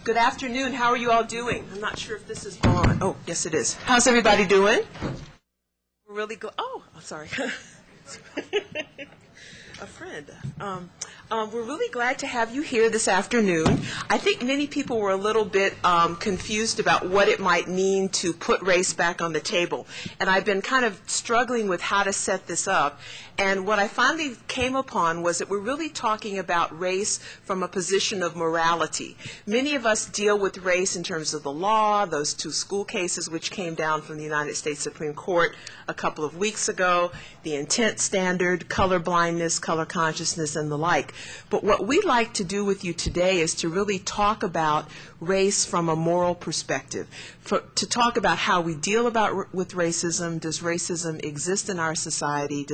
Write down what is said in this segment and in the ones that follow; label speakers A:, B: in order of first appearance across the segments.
A: Good afternoon. How are you all doing? I'm not sure if this is on. Oh, yes, it is. How's everybody doing? We're really good. Oh, sorry. A friend. We're really glad to have you here this afternoon. I think many people were a little bit confused about what it might mean to put race back on the table. And I've been kind of struggling with how to set this up. And what I finally came upon was that we're really talking about race from a position of morality. Many of us deal with race in terms of the law, those two school cases which came down from the United States Supreme Court a couple of weeks ago, the intent standard, color blindness, color consciousness, and the like. But what we'd like to do with you today is to really talk about race from a moral perspective, to talk about how we deal with racism. Does racism exist in our society?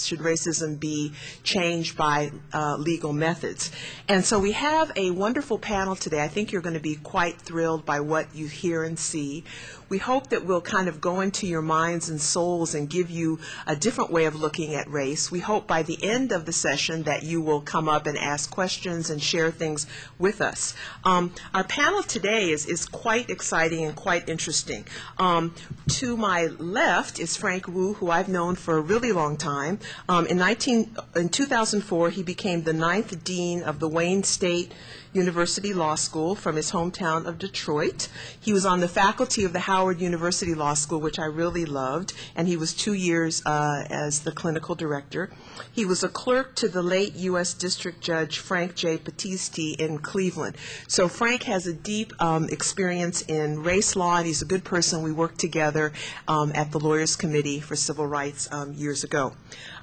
A: Should racism be changed by legal methods? And so we have a wonderful panel today. I think you're going to be quite thrilled by what you hear and see. We hope that we'll kind of go into your minds and souls and give you a different way of looking at race. We hope by the end of the session that you will come up and ask questions and share things with us. Our panel today is quite exciting and quite interesting. To my left is Frank Wu, who I've known for a really long time. In 2004, he became the 9th Dean of the Wayne State University Law School from his hometown of Detroit. He was on the faculty of the Howard University Law School, which I really loved, and he was 2 years as the clinical director. He was a clerk to the late U.S. District Judge Frank J. Battisti in Cleveland. So Frank has a deep experience in race law, and he's a good person. We worked together at the Lawyers Committee for Civil Rights years ago.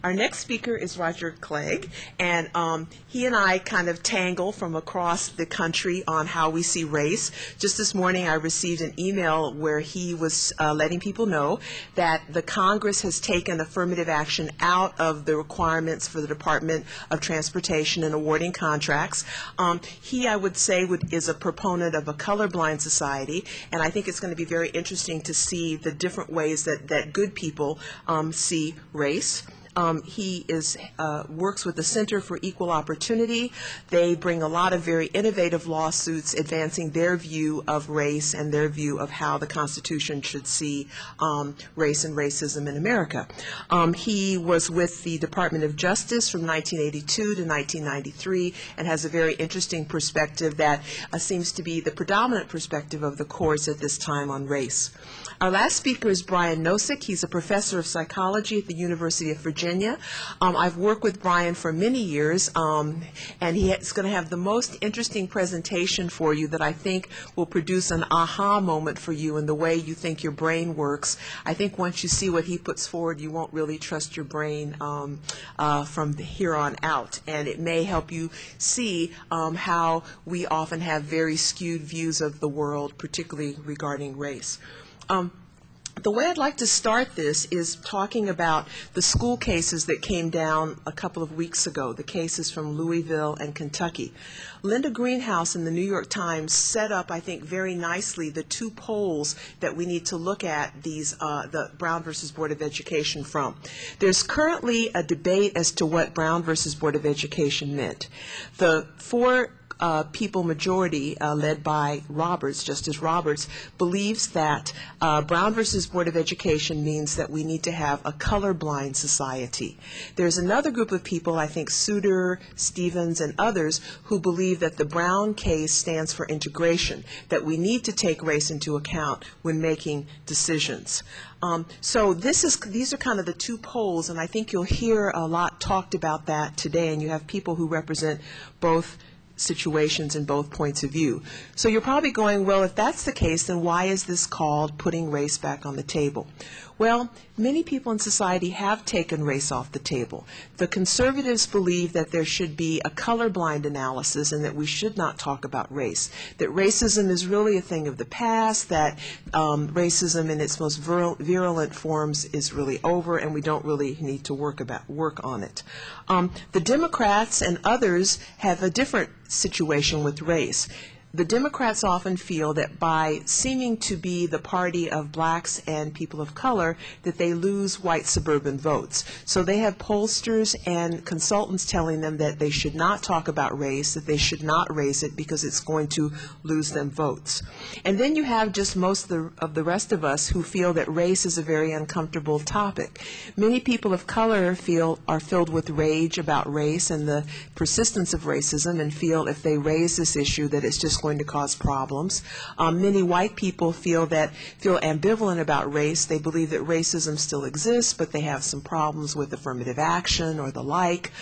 A: Our next speaker is Roger Clegg, and he and I kind of tangle from across the country on how we see race. Just this morning I received an email where he was letting people know that the Congress has taken affirmative action out of the requirements for the Department of Transportation in awarding contracts. He, I would say, is a proponent of a colorblind society, and I think it's going to be very interesting to see the different ways that good people see race. He works with the Center for Equal Opportunity. They bring a lot of very innovative lawsuits advancing their view of race and their view of how the Constitution should see race and racism in America. He was with the Department of Justice from 1982 to 1993 and has a very interesting perspective that seems to be the predominant perspective of the courts at this time on race. Our last speaker is Brian Nosek. He's a professor of psychology at the University of Virginia. I've worked with Brian for many years, and he's going to have the most interesting presentation for you that I think will produce an aha moment for you in the way you think your brain works. I think once you see what he puts forward, you won't really trust your brain from here on out, and it may help you see how we often have very skewed views of the world, particularly regarding race. The way I'd like to start this is talking about the school cases that came down a couple of weeks ago, the cases from Louisville and Kentucky. Linda Greenhouse in the New York Times set up, I think, very nicely the two poles that we need to look at the Brown versus Board of Education from. There's currently a debate as to what Brown versus Board of Education meant. The four people majority led by Justice Roberts, believes that Brown versus Board of Education means that we need to have a colorblind society. There's another group of people, I think Souter, Stevens, and others, who believe that the Brown case stands for integration, that we need to take race into account when making decisions. So these are kind of the two poles, and I think you'll hear a lot talked about that today, and you have people who represent both situations and both points of view. So you're probably going, well, if that's the case, then why is this called putting race back on the table? Well, many people in society have taken race off the table. The conservatives believe that there should be a colorblind analysis and that we should not talk about race, that racism is really a thing of the past, that racism in its most virulent forms is really over and we don't really need to work on it. The Democrats and others have a different situation with race. the Democrats often feel that by seeming to be the party of blacks and people of color, that they lose white suburban votes. So they have pollsters and consultants telling them that they should not talk about race, that they should not raise it because it's going to lose them votes. And then you have just most of the rest of us who feel that race is a very uncomfortable topic. Many people of color are filled with rage about race and the persistence of racism, and feel if they raise this issue that it's just going to cause problems. Many white people feel ambivalent about race. They believe that racism still exists, but they have some problems with affirmative action or the like.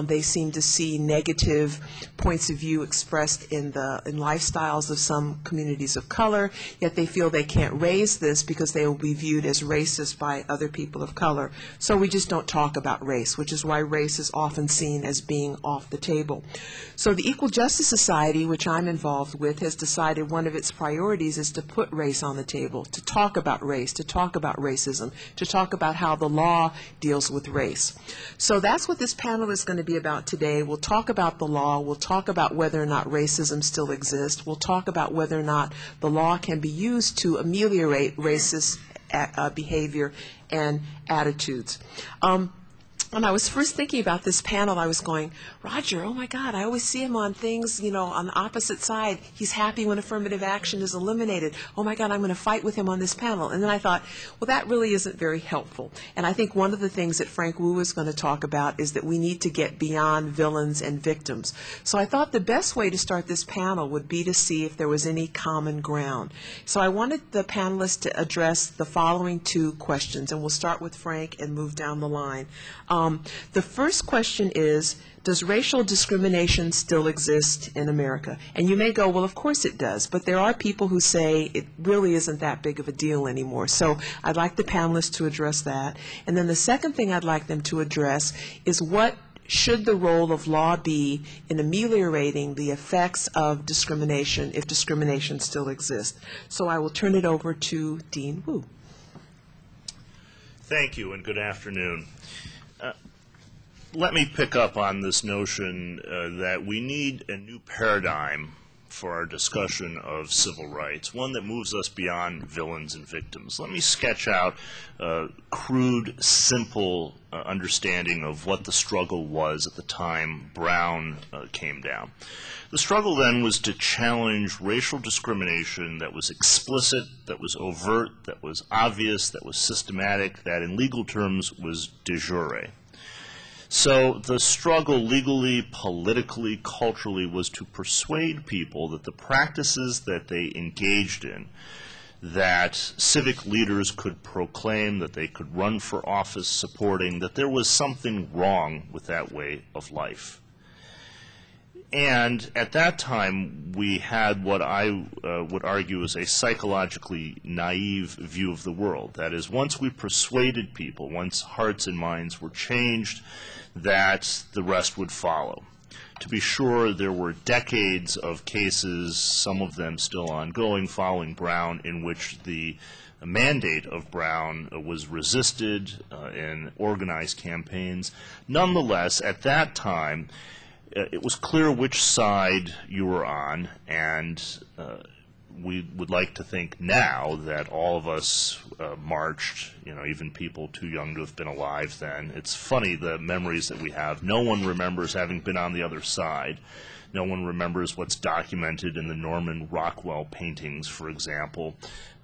A: They seem to see negative points of view expressed in lifestyles of some communities of color, yet they feel they can't raise this because they will be viewed as racist by other people of color. So we just don't talk about race, which is why race is often seen as being off the table. So the Equal Justice Society, which I'm involved with, has decided one of its priorities is to put race on the table, to talk about race, to talk about racism, to talk about how the law deals with race. So that's what this panel is going to be about today. We'll talk about the law. We'll talk about whether or not racism still exists. We'll talk about whether or not the law can be used to ameliorate racist behavior and attitudes. When I was first thinking about this panel, I was going, Roger, oh my God, I always see him on things, on the opposite side. He's happy when affirmative action is eliminated. Oh my God, I'm going to fight with him on this panel. And then I thought, well, that really isn't very helpful. And I think one of the things that Frank Wu is going to talk about is that we need to get beyond villains and victims. So I thought the best way to start this panel would be to see if there was any common ground. So I wanted the panelists to address the following two questions, and we'll start with Frank and move down the line. The first question is, does racial discrimination still exist in America? And you may go, well, of course it does, but there are people who say it really isn't that big of a deal anymore. So I'd like the panelists to address that. And then the second thing I'd like them to address is what should the role of law be in ameliorating the effects of discrimination if discrimination still exists? So I will turn it over to Dean Wu.
B: Thank you, and good afternoon. Let me pick up on this notion that we need a new paradigm for our discussion of civil rights, one that moves us beyond villains and victims. Let me sketch out a crude, simple understanding of what the struggle was at the time Brown came down. The struggle then was to challenge racial discrimination that was explicit, that was overt, that was obvious, that was systematic, that in legal terms was de jure. So the struggle legally, politically, culturally was to persuade people that the practices that they engaged in, that civic leaders could proclaim, that they could run for office supporting, that there was something wrong with that way of life. And at that time, we had what I would argue is a psychologically naive view of the world. That is, once we persuaded people, once hearts and minds were changed, that the rest would follow. To be sure, there were decades of cases, some of them still ongoing, following Brown, in which the mandate of Brown was resisted in organized campaigns. Nonetheless, at that time, it was clear which side you were on, and we would like to think now that all of us marched, even people too young to have been alive then. It's funny, the memories that we have. No one remembers having been on the other side. No one remembers what's documented in the Norman Rockwell paintings, for example,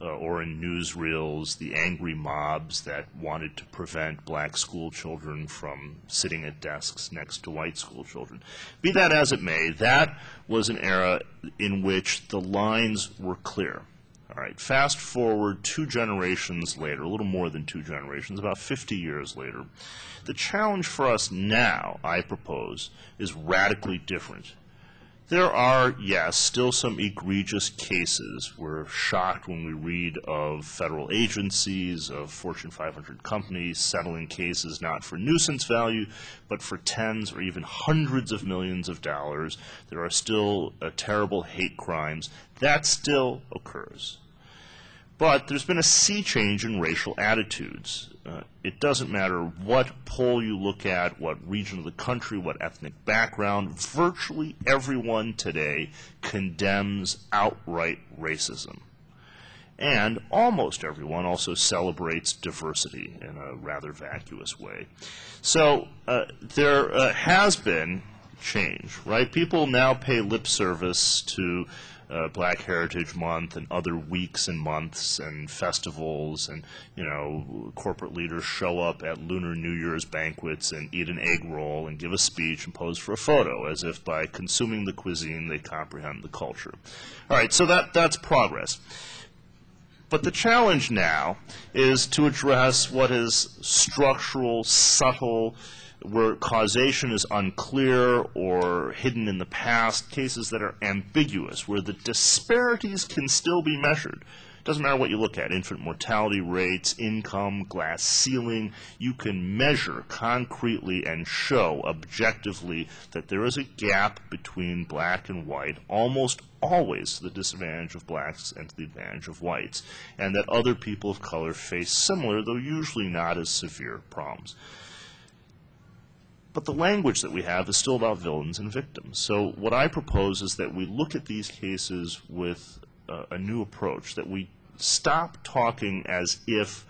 B: or in newsreels, the angry mobs that wanted to prevent black school children from sitting at desks next to white school children. Be that as it may, that was an era in which the lines were clear. All right, fast forward 2 generations later, a little more than 2 generations, about 50 years later. The challenge for us now, I propose, is radically different. There are, yes, still some egregious cases. We're shocked when we read of federal agencies, of Fortune 500 companies settling cases not for nuisance value, but for tens or even hundreds of millions of dollars. There are still terrible hate crimes. That still occurs. But there's been a sea change in racial attitudes. It doesn't matter what poll you look at, what region of the country, what ethnic background, virtually everyone today condemns outright racism. And almost everyone also celebrates diversity in a rather vacuous way. So there has been change, right? People now pay lip service to Black Heritage Month and other weeks and months and festivals, and corporate leaders show up at Lunar New Year's banquets and eat an egg roll and give a speech and pose for a photo, as if by consuming the cuisine they comprehend the culture. All right, so that's progress. But the challenge now is to address what is structural, subtle, where causation is unclear or hidden in the past, cases that are ambiguous, where the disparities can still be measured. Doesn't matter what you look at, infant mortality rates, income, glass ceiling, you can measure concretely and show objectively that there is a gap between black and white, almost always to the disadvantage of blacks and to the advantage of whites, and that other people of color face similar, though usually not as severe, problems. But the language that we have is still about villains and victims. So what I propose is that we look at these cases with a new approach, that we stop talking as if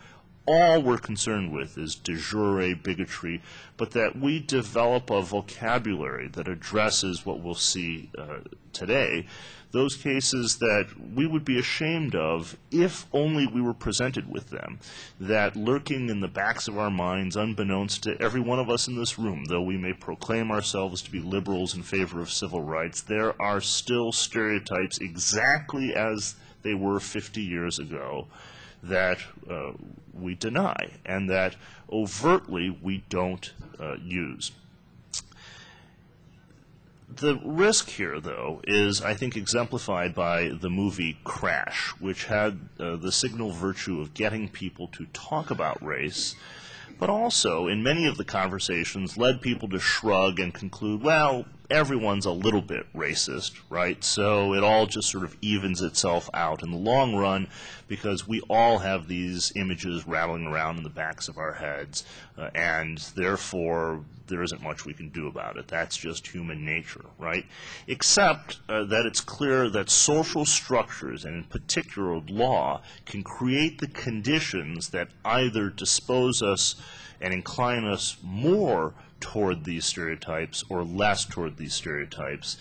B: all we're concerned with is de jure bigotry, but that we develop a vocabulary that addresses what we'll see today, those cases that we would be ashamed of if only we were presented with them, that lurking in the backs of our minds, unbeknownst to every one of us in this room, though we may proclaim ourselves to be liberals in favor of civil rights, there are still stereotypes exactly as they were 50 years ago that we deny and that overtly we don't use. The risk here, though, is, I think, exemplified by the movie Crash, which had the signal virtue of getting people to talk about race, but also, in many of the conversations, led people to shrug and conclude, well, everyone's a little bit racist, right? So it all just sort of evens itself out in the long run because we all have these images rattling around in the backs of our heads, and therefore there isn't much we can do about it. That's just human nature, right? Except that it's clear that social structures, and in particular law, can create the conditions that either dispose us and incline us more toward these stereotypes or less toward these stereotypes.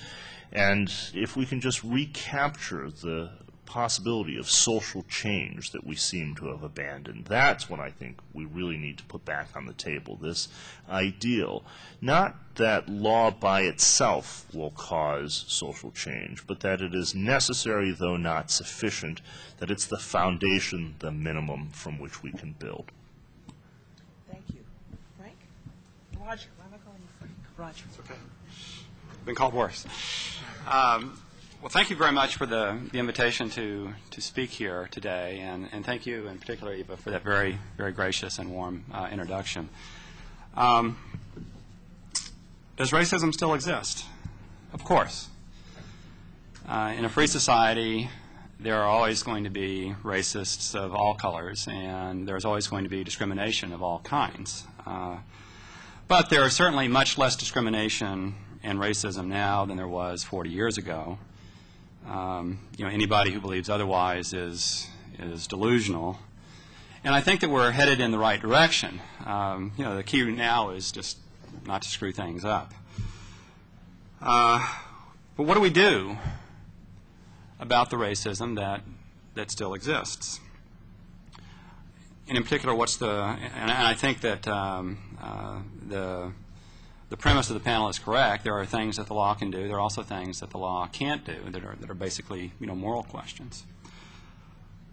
B: And if we can just recapture the possibility of social change that we seem to have abandoned, that's what I think we really need to put back on the table, this ideal. Not that law by itself will cause social change, but that it is necessary, though not sufficient, that it's the foundation, the minimum from which we can build.
A: Thank you. Frank? Roger. Why am I calling you Frank? Roger.
C: It's okay. Been called worse. Well, thank you very much for the invitation to speak here today, and thank you in particular, Eva, for that very, very gracious and warm introduction. Does racism still exist? Of course. In a free society, there are always going to be racists of all colors, and there's always going to be discrimination of all kinds. But there is certainly much less discrimination and racism now than there was 40 years ago. Anybody who believes otherwise is delusional. And I think that we're headed in the right direction. The key now is just not to screw things up. But what do we do about the racism that still exists? And in particular, and I think that the premise of the panel is correct. There are things that the law can do. There are also things that the law can't do that are basically, moral questions.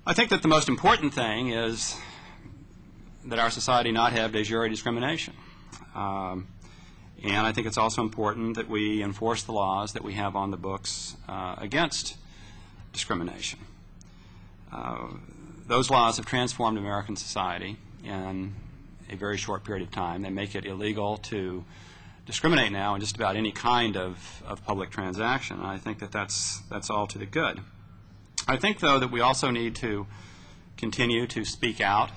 C: I think that the most important thing is that our society not have de jure discrimination. And I think it's also important that we enforce the laws that we have on the books against discrimination. Those laws have transformed American society in a very short period of time. They make it illegal to discriminate now in just about any kind of public transaction. And I think that that's all to the good. I think, though, that we also need to continue to speak out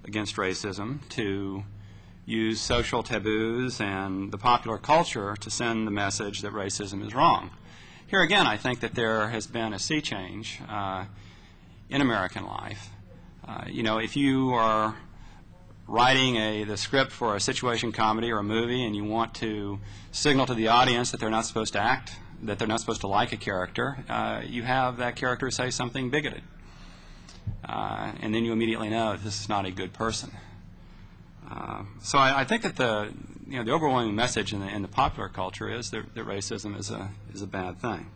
C: against racism, to use social taboos and the popular culture to send the message that racism is wrong. Here again, I think that there has been a sea change in American life. You know, if you are writing the script for a situation comedy or a movie and you want to signal to the audience that they're not supposed to act, that they're not supposed to like a character, you have that character say something bigoted. And then you immediately know that this is not a good person. So I think that the overwhelming message in the popular culture is that racism is a bad thing.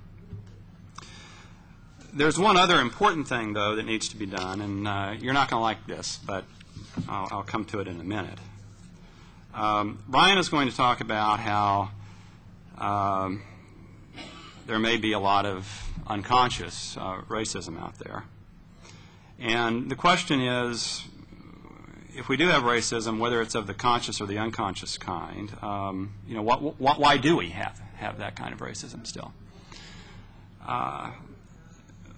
C: There's one other important thing, though, that needs to be done, and you're not going to like this, but I'll come to it in a minute. Brian is going to talk about how there may be a lot of unconscious racism out there. And the question is, if we do have racism, whether it's of the conscious or the unconscious kind, you know, why do we have that kind of racism still?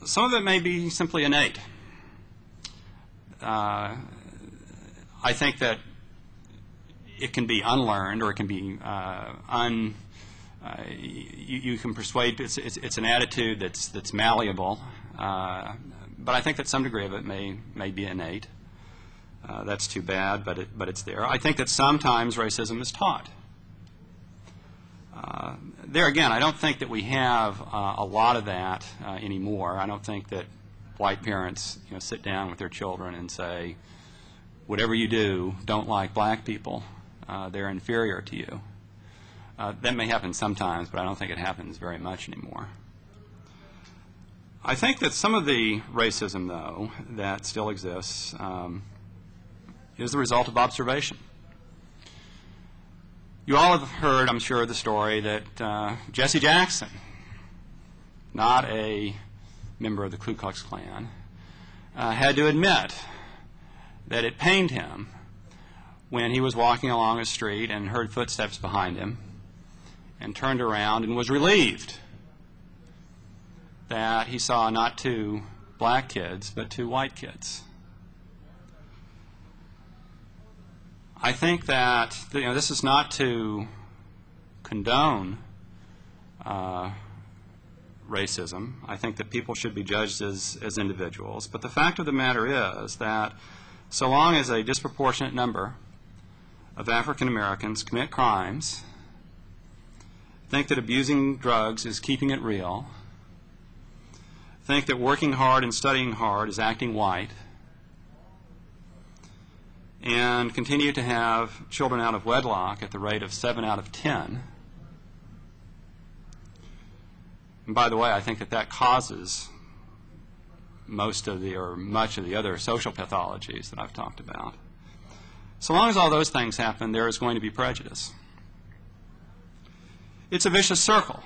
C: Some of it may be simply innate. I think that it can be unlearned, or it can be you can persuade. It's an attitude that's malleable, but I think that some degree of it may be innate. That's too bad, but it's there. I think that sometimes racism is taught. There again, I don't think that we have a lot of that anymore. I don't think that white parents, you know, sit down with their children and say, whatever you do, don't like black people. They're inferior to you. That may happen sometimes, but I don't think it happens very much anymore. I think that some of the racism, though, that still exists is the result of observation. You all have heard, I'm sure, the story that Jesse Jackson, not a member of the Ku Klux Klan, had to admit that it pained him when he was walking along a street and heard footsteps behind him and turned around and was relieved that he saw not two black kids but two white kids. I think that this is not to condone racism. I think that people should be judged as individuals. But the fact of the matter is that so long as a disproportionate number of African Americans commit crimes, think that abusing drugs is keeping it real, think that working hard and studying hard is acting white, and continue to have children out of wedlock at the rate of 7 out of 10. And by the way, I think that causes much of the other social pathologies that I've talked about. So long as all those things happen, there is going to be prejudice. It's a vicious circle.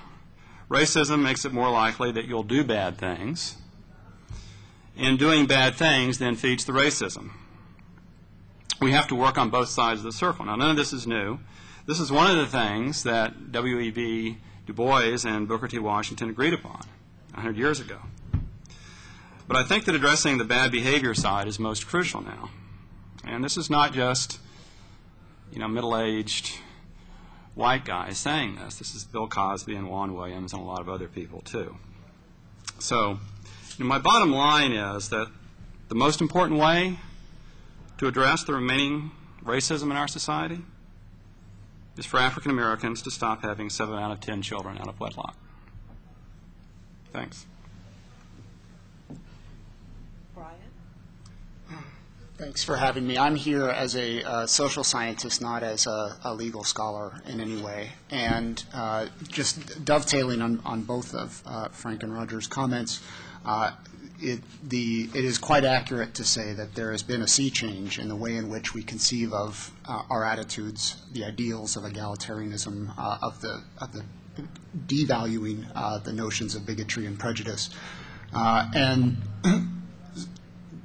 C: Racism makes it more likely that you'll do bad things, and doing bad things then feeds the racism. We have to work on both sides of the circle. Now, none of this is new. This is one of the things that W.E.B. Du Bois and Booker T. Washington agreed upon 100 years ago. But I think that addressing the bad behavior side is most crucial now. And this is not just, middle-aged white guys saying this. This is Bill Cosby and Juan Williams and a lot of other people, too. So, my bottom line is that the most important way to address the remaining racism in our society is for African Americans to stop having 7 out of 10 children out of wedlock. Thanks.
A: Brian?
D: Thanks for having me. I'm here as a social scientist, not as a legal scholar in any way. And just dovetailing on both of Frank and Roger's comments, it is quite accurate to say that there has been a sea change in the way in which we conceive of our attitudes, the ideals of egalitarianism, of the devaluing the notions of bigotry and prejudice, and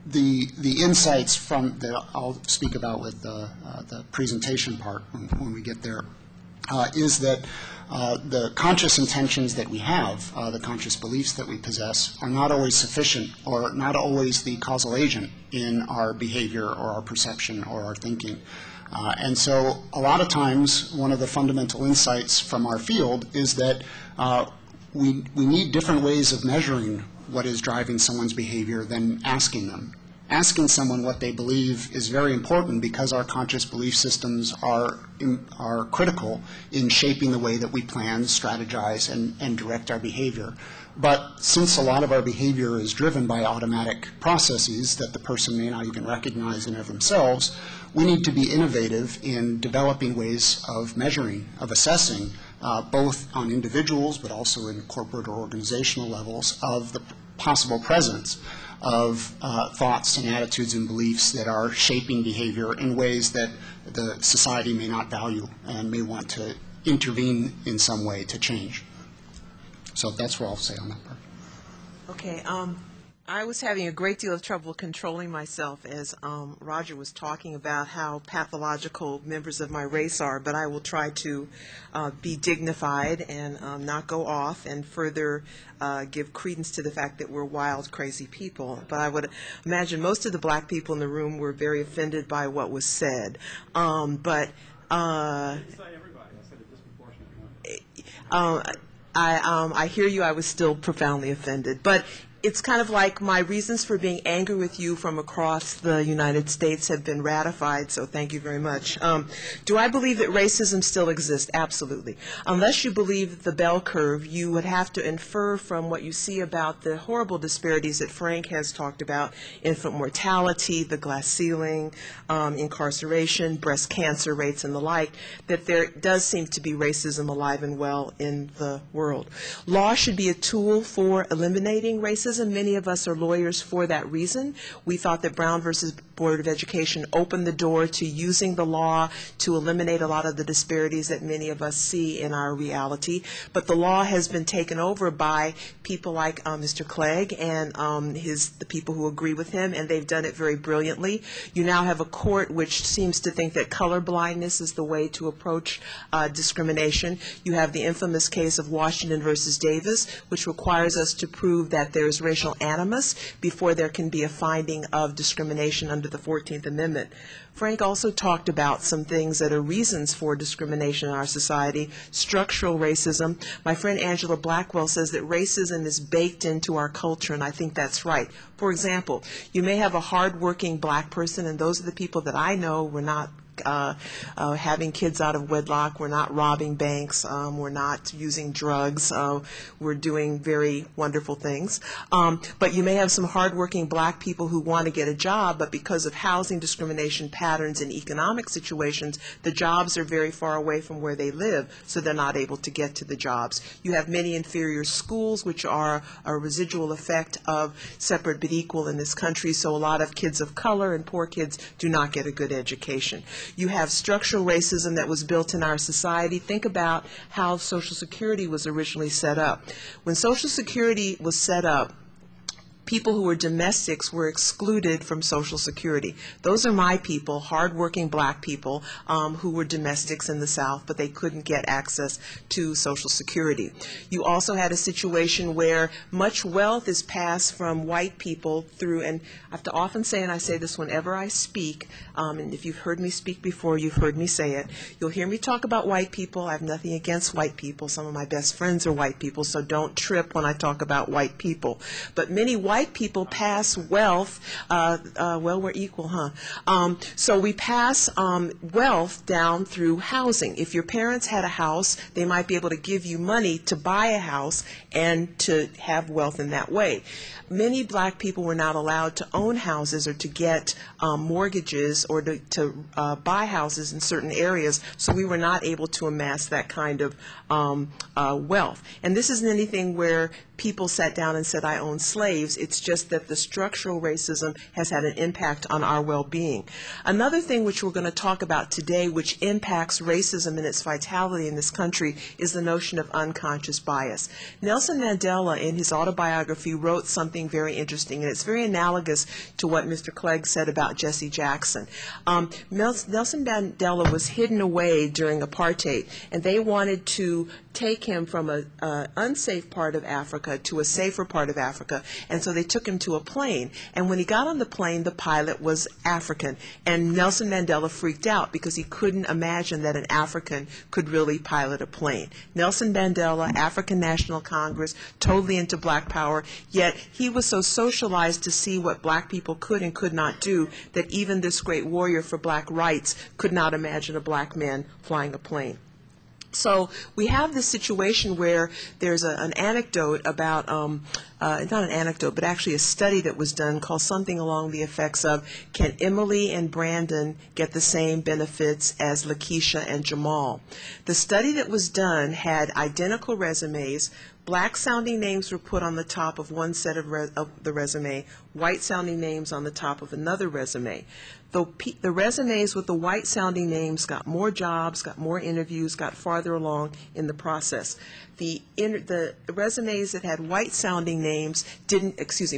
D: the insights from that I'll speak about with the presentation part when we get there. is that the conscious intentions that we have, the conscious beliefs that we possess, are not always sufficient or not always the causal agent in our behavior or our perception or our thinking. And so a lot of times one of the fundamental insights from our field is that we need different ways of measuring what is driving someone's behavior than asking them. Asking someone what they believe is very important because our conscious belief systems are critical in shaping the way that we plan, strategize, and direct our behavior. But since a lot of our behavior is driven by automatic processes that the person may not even recognize in of themselves, we need to be innovative in developing ways of measuring, of assessing, both on individuals but also in corporate or organizational levels, of the possible presence of thoughts and attitudes and beliefs that are shaping behavior in ways that the society may not value and may want to intervene in some way to change. So that's what I'll say on that part.
A: Okay. I was having a great deal of trouble controlling myself as Roger was talking about how pathological members of my race are, but I will try to be dignified and not go off and further give credence to the fact that we're wild, crazy people. But I would imagine most of the black people in the room were very offended by what was said.
C: I didn't say everybody. I said a disproportionate amount.
A: I hear you. I was still profoundly offended. But it's kind of like my reasons for being angry with you from across the United States have been ratified, so thank you very much. Do I believe that racism still exists? Absolutely. Unless you believe the bell curve, you would have to infer from what you see about the horrible disparities that Frank has talked about, infant mortality, the glass ceiling, incarceration, breast cancer rates, and the like, that there does seem to be racism alive and well in the world. Law should be a tool for eliminating racism. Many of us are lawyers for that reason. We thought that Brown versus Board of Education opened the door to using the law to eliminate a lot of the disparities that many of us see in our reality. But the law has been taken over by people like Mr. Clegg and the people who agree with him, and they've done it very brilliantly. You now have a court which seems to think that color blindness is the way to approach discrimination. You have the infamous case of Washington versus Davis, which requires us to prove that there's racial animus before there can be a finding of discrimination under the 14th Amendment. Frank also talked about some things that are reasons for discrimination in our society. Structural racism. My friend Angela Blackwell says that racism is baked into our culture, and I think that's right. For example, you may have a hardworking black person, and those are the people that I know were not having kids out of wedlock. We're not robbing banks. We're not using drugs. We're doing very wonderful things. But you may have some hardworking black people who want to get a job, but because of housing discrimination patterns and economic situations, the jobs are very far away from where they live, so they're not able to get to the jobs. You have many inferior schools, which are a residual effect of separate but equal in this country, so a lot of kids of color and poor kids do not get a good education. You have structural racism that was built in our society. Think about how Social Security was originally set up. When Social Security was set up, people who were domestics were excluded from Social Security. Those are my people, hardworking black people who were domestics in the South, but they couldn't get access to Social Security. You also had a situation where much wealth is passed from white people through, and I have to often say, and I say this whenever I speak, and if you've heard me speak before, you've heard me say it. You'll hear me talk about white people. I have nothing against white people. Some of my best friends are white people, so don't trip when I talk about white people. But many white people pass wealth, well, we're equal, huh? So we pass wealth down through housing. If your parents had a house, they might be able to give you money to buy a house and to have wealth in that way. Many black people were not allowed to own houses or to get mortgages or to buy houses in certain areas, so we were not able to amass that kind of wealth. And this isn't anything where people sat down and said, I own slaves. It's just that the structural racism has had an impact on our well-being. Another thing which we're going to talk about today, which impacts racism and its vitality in this country, is the notion of unconscious bias. Nelson Mandela, in his autobiography, wrote something very interesting, and it's very analogous to what Mr. Clegg said about Jesse Jackson. Nelson Mandela was hidden away during apartheid, and they wanted to take him from an unsafe part of Africa to a safer part of Africa, and so they took him to a plane. And when he got on the plane, the pilot was African, and Nelson Mandela freaked out because he couldn't imagine that an African could really pilot a plane. Nelson Mandela, African National Congress, totally into black power, yet he was so socialized to see what black people could and could not do that even this great warrior for black rights could not imagine a black man flying a plane. So we have this situation where there's an anecdote about, not an anecdote, but actually a study that was done called something along the effects of, can Emily and Brandon get the same benefits as Lakeisha and Jamal? The study that was done had identical resumes. Black-sounding names were put on the top of one set of the resume, white-sounding names on the top of another resume. The resumes with the white-sounding names got more jobs, got more interviews, got farther along in the process. The resumes that had white-sounding names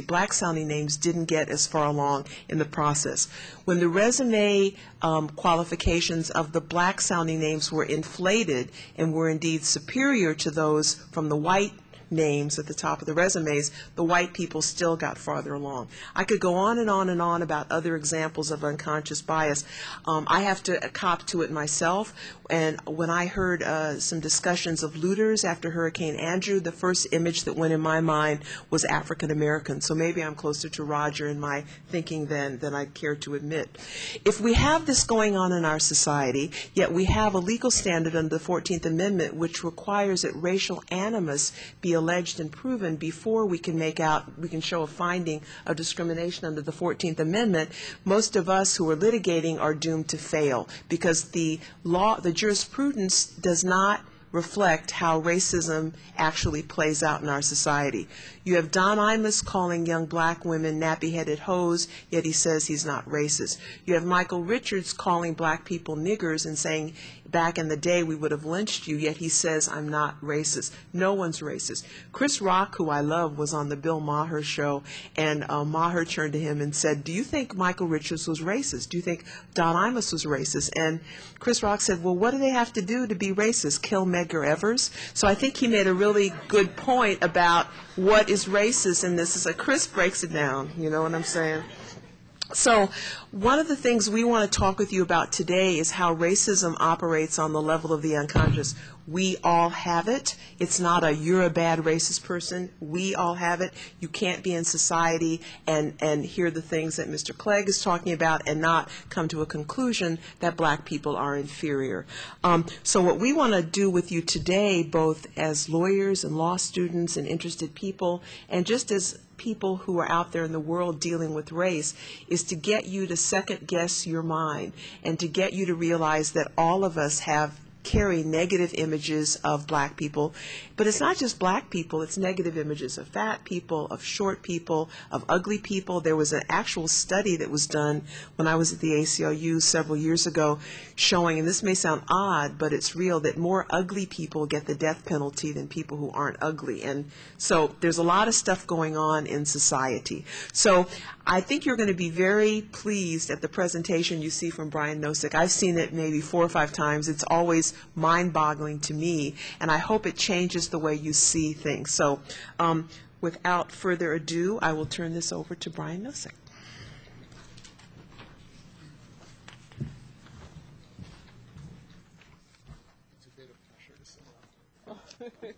A: black-sounding names didn't get as far along in the process. When the resume qualifications of the black-sounding names were inflated and were indeed superior to those from the white names at the top of the resumes, the white people still got farther along. I could go on and on and on about other examples of unconscious bias. I have to cop to it myself, and when I heard some discussions of looters after Hurricane Andrew, the first image that went in my mind was African American. So maybe I'm closer to Roger in my thinking than I care to admit. If we have this going on in our society, yet we have a legal standard under the 14th Amendment which requires that racial animus be alleged and proven before we can show a finding of discrimination under the 14th Amendment, most of us who are litigating are doomed to fail because the jurisprudence does not reflect how racism actually plays out in our society. You have Don Imus calling young black women nappy-headed hoes, yet he says he's not racist. You have Michael Richards calling black people niggers and saying, back in the day we would have lynched you, yet he says, I'm not racist. No one's racist. Chris Rock, who I love, was on the Bill Maher show, and Maher turned to him and said, do you think Michael Richards was racist? Do you think Don Imus was racist? And Chris Rock said, well, what do they have to do to be racist? Kill Medgar Evers? So I think he made a really good point about what is racist, and this is Chris breaks it down, you know what I'm saying? So one of the things we want to talk with you about today is how racism operates on the level of the unconscious. We all have it. It's not a you're a bad racist person. We all have it. You can't be in society and hear the things that Mr. Clegg is talking about and not come to a conclusion that black people are inferior. So what we want to do with you today, both as lawyers and law students and interested people, and just as people who are out there in the world dealing with race, is to get you to second guess your mind and to get you to realize that all of us carry negative images of black people. But it's not just black people, it's negative images of fat people, of short people, of ugly people. There was an actual study that was done when I was at the ACLU several years ago showing, and this may sound odd, but it's real, that more ugly people get the death penalty than people who aren't ugly. And so there's a lot of stuff going on in society. So I think you're going to be very pleased at the presentation you see from Brian Nosek. I've seen it maybe 4 or 5 times. It's always mind-boggling to me, and I hope it changes the way you see things. So without further ado, I will turn this over to Brian Nosek.
D: It's a bit of pressure to sit down.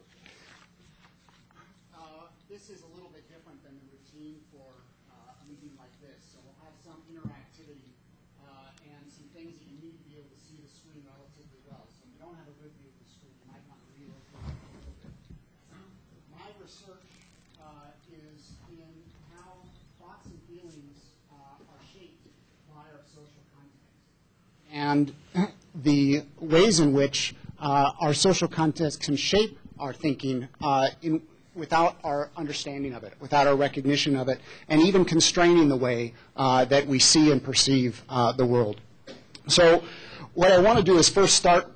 D: This is a little bit different than the routine for a meeting like this. So we'll have some interactivity and some things that you need to be able to see the screen relatively well. So if you don't have a good view of the screen, you might want to relocate it a little bit. My research is in how thoughts and feelings are shaped by our social context, and the ways in which our social context can shape our thinking without our understanding of it, without our recognition of it, and even constraining the way that we see and perceive the world. So what I want to do is first start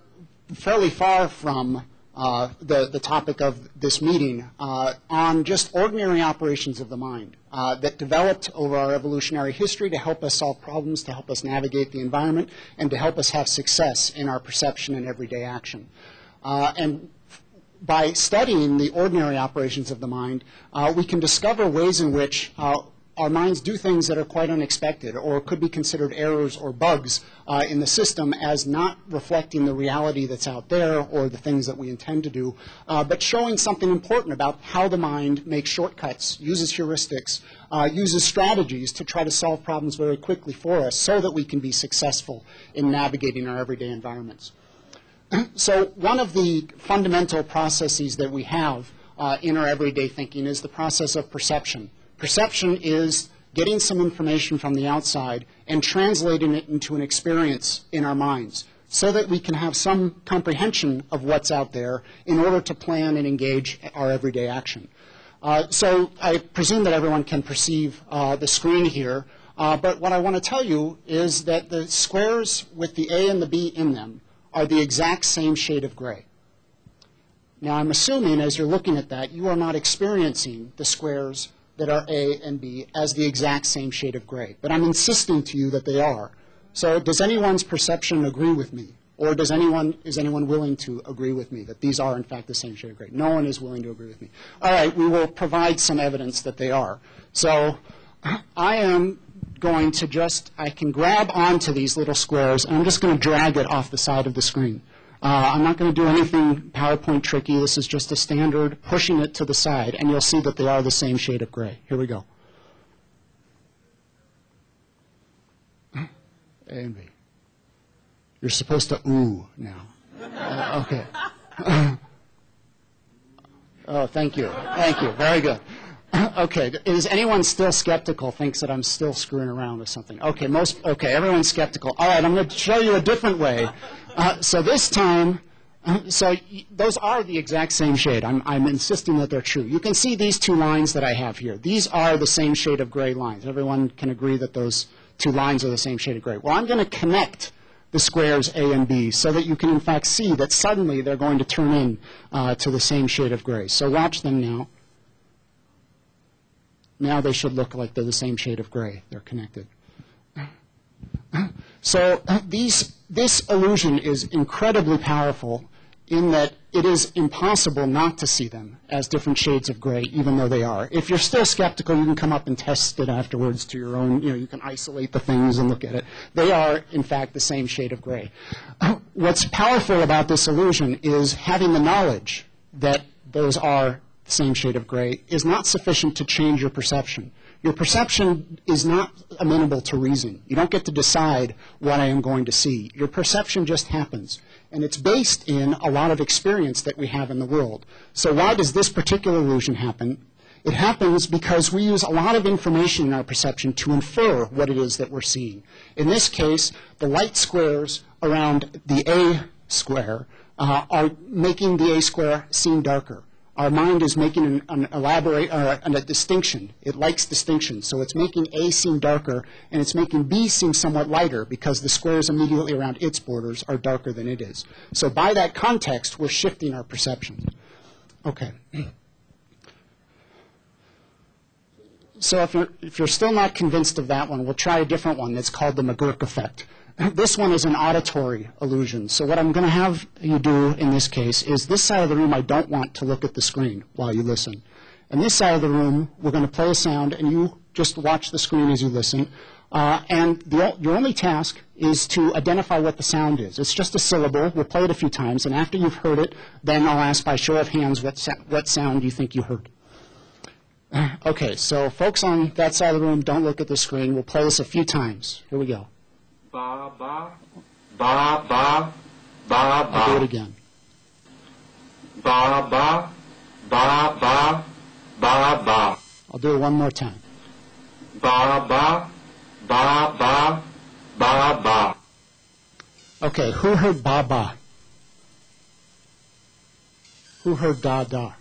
D: fairly far from the topic of this meeting on just ordinary operations of the mind that developed over our evolutionary history to help us solve problems, to help us navigate the environment, and to help us have success in our perception and everyday action. And by studying the ordinary operations of the mind, we can discover ways in which our minds do things that are quite unexpected or could be considered errors or bugs in the system as not reflecting the reality that's out there or the things that we intend to do, but showing something important about how the mind makes shortcuts, uses heuristics, uses strategies to try to solve problems very quickly for us so that we can be successful in navigating our everyday environments. So one of the fundamental processes that we have in our everyday thinking is the process of perception. Perception is getting some information from the outside and translating it into an experience in our minds so that we can have some comprehension of what's out there in order to plan and engage our everyday action. So I presume that everyone can perceive the screen here, but what I want to tell you is that the squares with the A and the B in them are the exact same shade of gray. Now I'm assuming as you're looking at that, you are not experiencing the squares that are A and B as the exact same shade of gray. But I'm insisting to you that they are. So does anyone's perception agree with me? Or is anyone willing to agree with me that these are, in fact, the same shade of gray? No one is willing to agree with me. All right, we will provide some evidence that they are. So I am going to I can grab onto these little squares, and I'm just going to drag it off the side of the screen. I'm not going to do anything PowerPoint tricky. This is just a standard pushing it to the side, and you'll see that they are the same shade of gray. Here we go. A and B. You're supposed to ooh now. Okay. Oh, thank you. Thank you. Very good. Okay. Is anyone still skeptical, thinks that I'm still screwing around with something? Okay. Okay, everyone's skeptical. All right, I'm going to show you a different way. So this time, those are the exact same shade. I'm insisting that they're true. You can see these two lines that I have here. These are the same shade of gray lines. Everyone can agree that those two lines are the same shade of gray. Well, I'm going to connect the squares A and B so that you can, in fact, see that suddenly they're going to turn in to the same shade of gray. So watch them now. Now they should look like they're the same shade of gray. They're connected. So this illusion is incredibly powerful in that it is impossible not to see them as different shades of gray, even though they are. If you're still skeptical, you can come up and test it afterwards to your own, you can isolate the things and look at it. They are, in fact, the same shade of gray. What's powerful about this illusion is having the knowledge that those are the same shade of gray is not sufficient to change your perception. Your perception is not amenable to reason. You don't get to decide what I am going to see. Your perception just happens. And it's based in a lot of experience that we have in the world. So why does this particular illusion happen? It happens because we use a lot of information in our perception to infer what it is that we're seeing. In this case, the light squares around the A square are making the A square seem darker. Our mind is making a distinction. It likes distinction. So it's making A seem darker, and it's making B seem somewhat lighter because the squares immediately around its borders are darker than it is. So by that context, we're shifting our perception. Okay. So if you're still not convinced of that one, we'll try a different one that's called the Mcgurk Effect. This one is an auditory illusion. So what I'm going to have you do in this case is this side of the room, I don't want to look at the screen while you listen. And this side of the room, we're going to play a sound, and you just watch the screen as you listen. And your only task is to identify what the sound is. It's just a syllable. We'll play it a few times. And after you've heard it, then I'll ask by show of hands what sound you think you heard. Okay, so folks on that side of the room, don't look at the screen. We'll play this a few times. Here we go.
E: Ba ba ba ba ba ba.
D: I'll do it again.
E: Ba ba ba ba ba ba.
D: I'll do it one more time.
E: Ba ba ba ba ba ba.
D: Okay, who heard ba ba? Who heard da da?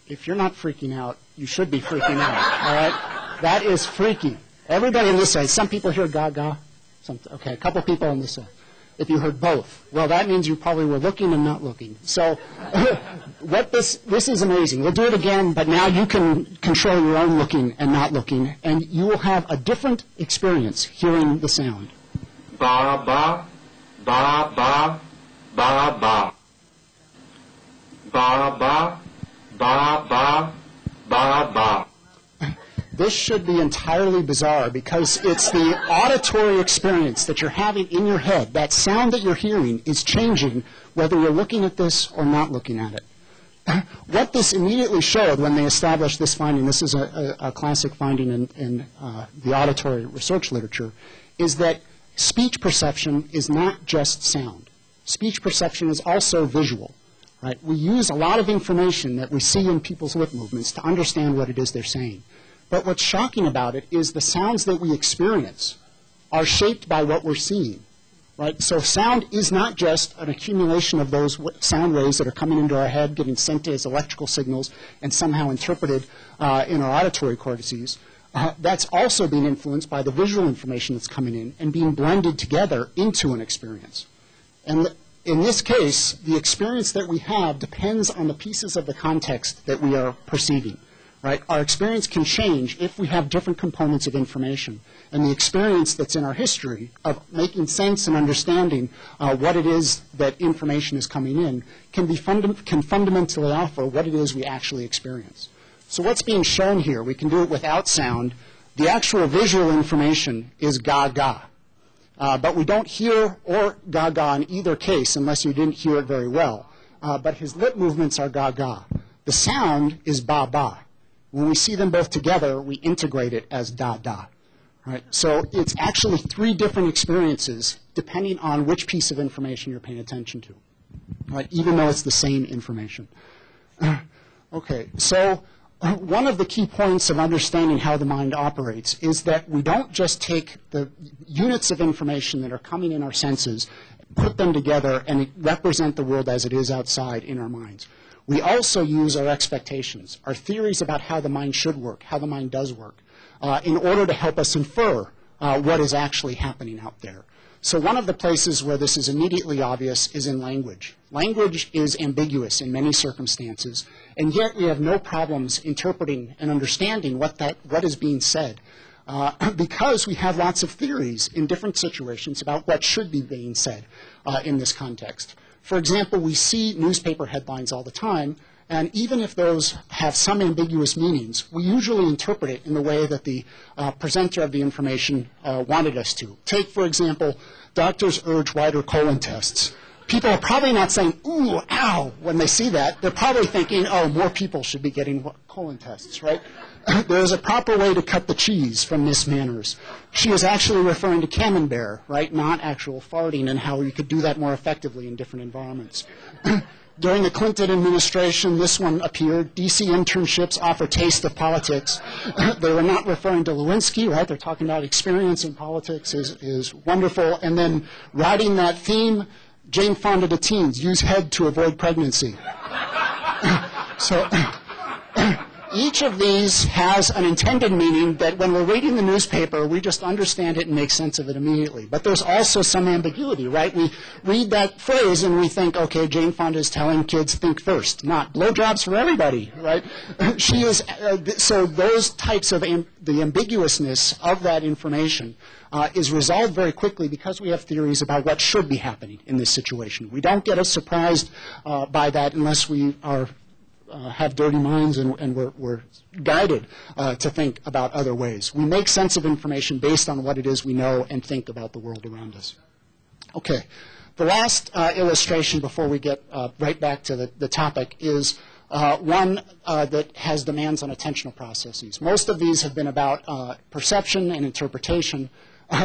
D: If you're not freaking out, you should be freaking out, all right? That is freaky. Everybody on this side, some people hear gaga. Okay, a couple people on this side. If you heard both, well, that means you probably were looking and not looking. So this is amazing. We'll do it again, but now you can control your own looking and not looking, and you will have a different experience hearing the sound.
E: Ba, ba, ba, ba, ba, ba. Ba, ba, ba, ba, ba, ba.
D: This should be entirely bizarre because it's the auditory experience that you're having in your head. That sound that you're hearing is changing whether you're looking at this or not looking at it. What this immediately showed when they established this finding, this is a classic finding in the auditory research literature, is that speech perception is not just sound. Speech perception is also visual. Right? We use a lot of information that we see in people's lip movements to understand what it is they're saying. But what's shocking about it is the sounds that we experience are shaped by what we're seeing. Right? So sound is not just an accumulation of those sound waves that are coming into our head, getting sent as electrical signals, and somehow interpreted in our auditory cortices. That's also being influenced by the visual information that's coming in and being blended together into an experience. And in this case, the experience that we have depends on the pieces of the context that we are perceiving. Right? Our experience can change if we have different components of information. And the experience that's in our history of making sense and understanding what it is that information is coming in can fundamentally alter what it is we actually experience. So what's being shown here, we can do it without sound. The actual visual information is gaga. But we don't hear or gaga in either case unless you didn't hear it very well. But his lip movements are gaga. The sound is ba-ba. When we see them both together, we integrate it as da-da. Right? So it's actually three different experiences depending on which piece of information you're paying attention to, right? Even though it's the same information. Okay, so one of the key points of understanding how the mind operates is that we don't just take the units of information that are coming in our senses, put them together, and represent the world as it is outside in our minds. We also use our expectations, our theories about how the mind should work, how the mind does work, in order to help us infer what is actually happening out there. So one of the places where this is immediately obvious is in language. Language is ambiguous in many circumstances, and yet we have no problems interpreting and understanding what is being said because we have lots of theories in different situations about what should be being said in this context. For example, we see newspaper headlines all the time, and even if those have some ambiguous meanings, we usually interpret it in the way that the presenter of the information wanted us to. Take, for example, doctors urge wider colon tests. People are probably not saying, ooh, ow, when they see that. They're probably thinking, oh, more people should be getting colon tests, right? There's a proper way to cut the cheese from Miss Manners. She is actually referring to camembert, right, not actual farting, and how you could do that more effectively in different environments. During the Clinton administration, this one appeared. DC internships offer taste of politics. They were not referring to Lewinsky, right? They're talking about experience in politics is wonderful. And then riding that theme, Jane Fonda to teens, use head to avoid pregnancy. So each of these has an intended meaning that when we're reading the newspaper, we just understand it and make sense of it immediately. But there's also some ambiguity, right? We read that phrase and we think, okay, Jane Fonda is telling kids think first, not blowjobs for everybody, right? She is, so those types of the ambiguousness of that information is resolved very quickly because we have theories about what should be happening in this situation. We don't get as surprised by that unless we are have dirty minds and we're guided to think about other ways. We make sense of information based on what it is we know and think about the world around us. Okay. The last illustration before we get right back to the topic is one that has demands on attentional processes. Most of these have been about perception and interpretation.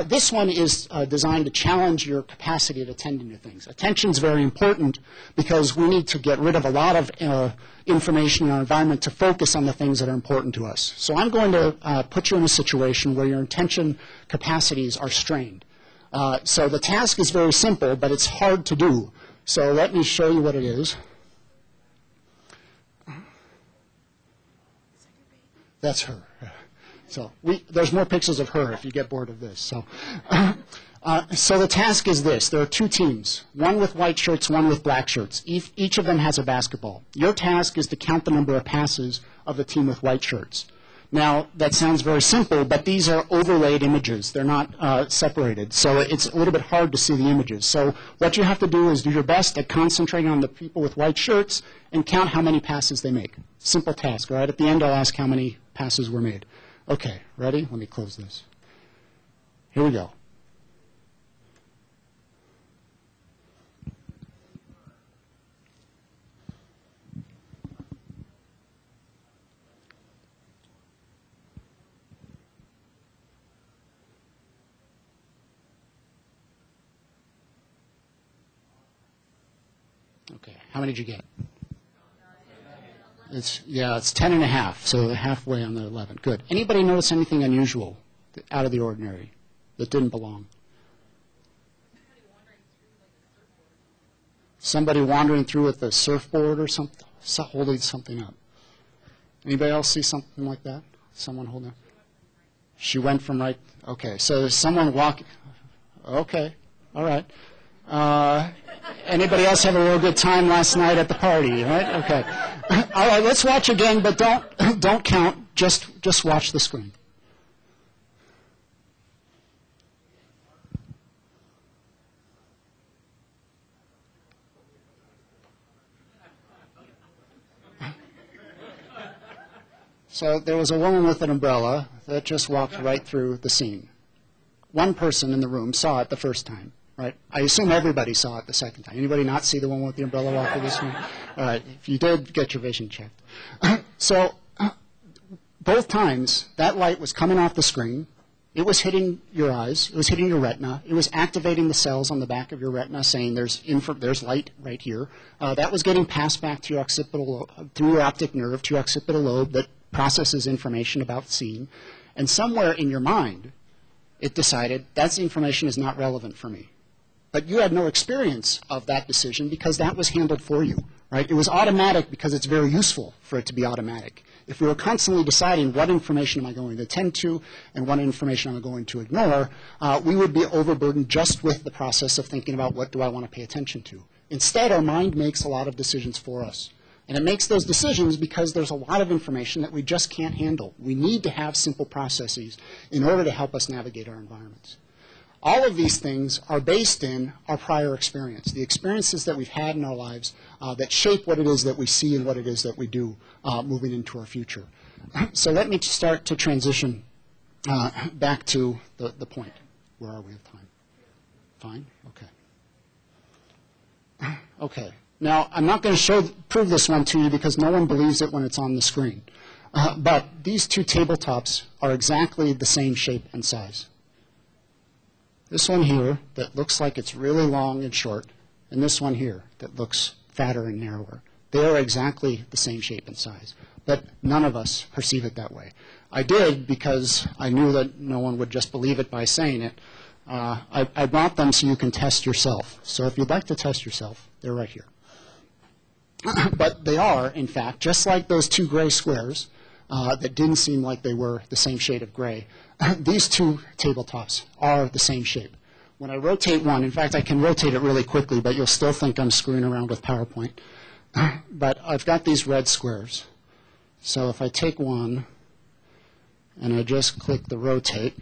D: This one is designed to challenge your capacity of attending to things. Attention is very important because we need to get rid of a lot of information in our environment to focus on the things that are important to us. So I'm going to put you in a situation where your attention capacities are strained. So the task is very simple, but it's hard to do. So let me show you what it is. That's her. So there's more pictures of her if you get bored of this. So, so the task is this. There are two teams, one with white shirts, one with black shirts. Each of them has a basketball. Your task is to count the number of passes of the team with white shirts. Now, that sounds very simple, but these are overlaid images. They're not separated, so it's a little bit hard to see the images. So what you have to do is do your best at concentrating on the people with white shirts and count how many passes they make. Simple task, all right? At the end, I'll ask how many passes were made. Okay, ready? Let me close this. Here we go. Okay, how many did you get? It's 10.5, so halfway on the 11. Good. Anybody notice anything unusual, out of the ordinary, that didn't belong? Somebody wandering through with a surfboard or something, holding something up. Anybody else see something like that? Someone holding up? She went from right, okay, so there's someone walking, okay, all right. Anybody else have a real good time last night at the party, right? Okay. All right, let's watch again, but don't count. Just watch the screen. So there was a woman with an umbrella that just walked right through the scene. One person in the room saw it the first time. Right? I assume everybody saw it the second time. Anybody not see the one with the umbrella walk through this one? All right. If you did, get your vision checked. So both times, that light was coming off the screen. It was hitting your eyes. It was hitting your retina. It was activating the cells on the back of your retina, saying there's light right here. That was getting passed back to your through your optic nerve to your occipital lobe that processes information about seeing. And somewhere in your mind, it decided that information is not relevant for me. But you had no experience of that decision because that was handled for you, right? It was automatic because it's very useful for it to be automatic. If we were constantly deciding what information am I going to attend to and what information am I going to ignore, we would be overburdened just with the process of thinking about what do I want to pay attention to. Instead, our mind makes a lot of decisions for us. And it makes those decisions because there's a lot of information that we just can't handle. We need to have simple processes in order to help us navigate our environments. All of these things are based in our prior experience, the experiences that we've had in our lives that shape what it is that we see and what it is that we do moving into our future. So let me start to transition back to the point. Where are we with time? Fine? Okay. Okay. Now, I'm not going to prove this one to you because no one believes it when it's on the screen. But these two tabletops are exactly the same shape and size. This one here that looks like it's really long and short, and this one here that looks fatter and narrower. They are exactly the same shape and size, but none of us perceive it that way. I did because I knew that no one would just believe it by saying it. I brought them so you can test yourself. So if you'd like to test yourself, they're right here. But they are, in fact, just like those two gray squares that didn't seem like they were the same shade of gray. These two tabletops are the same shape. When I rotate one, in fact, I can rotate it really quickly, but you'll still think I'm screwing around with PowerPoint. But I've got these red squares. So if I take one and I just click the rotate,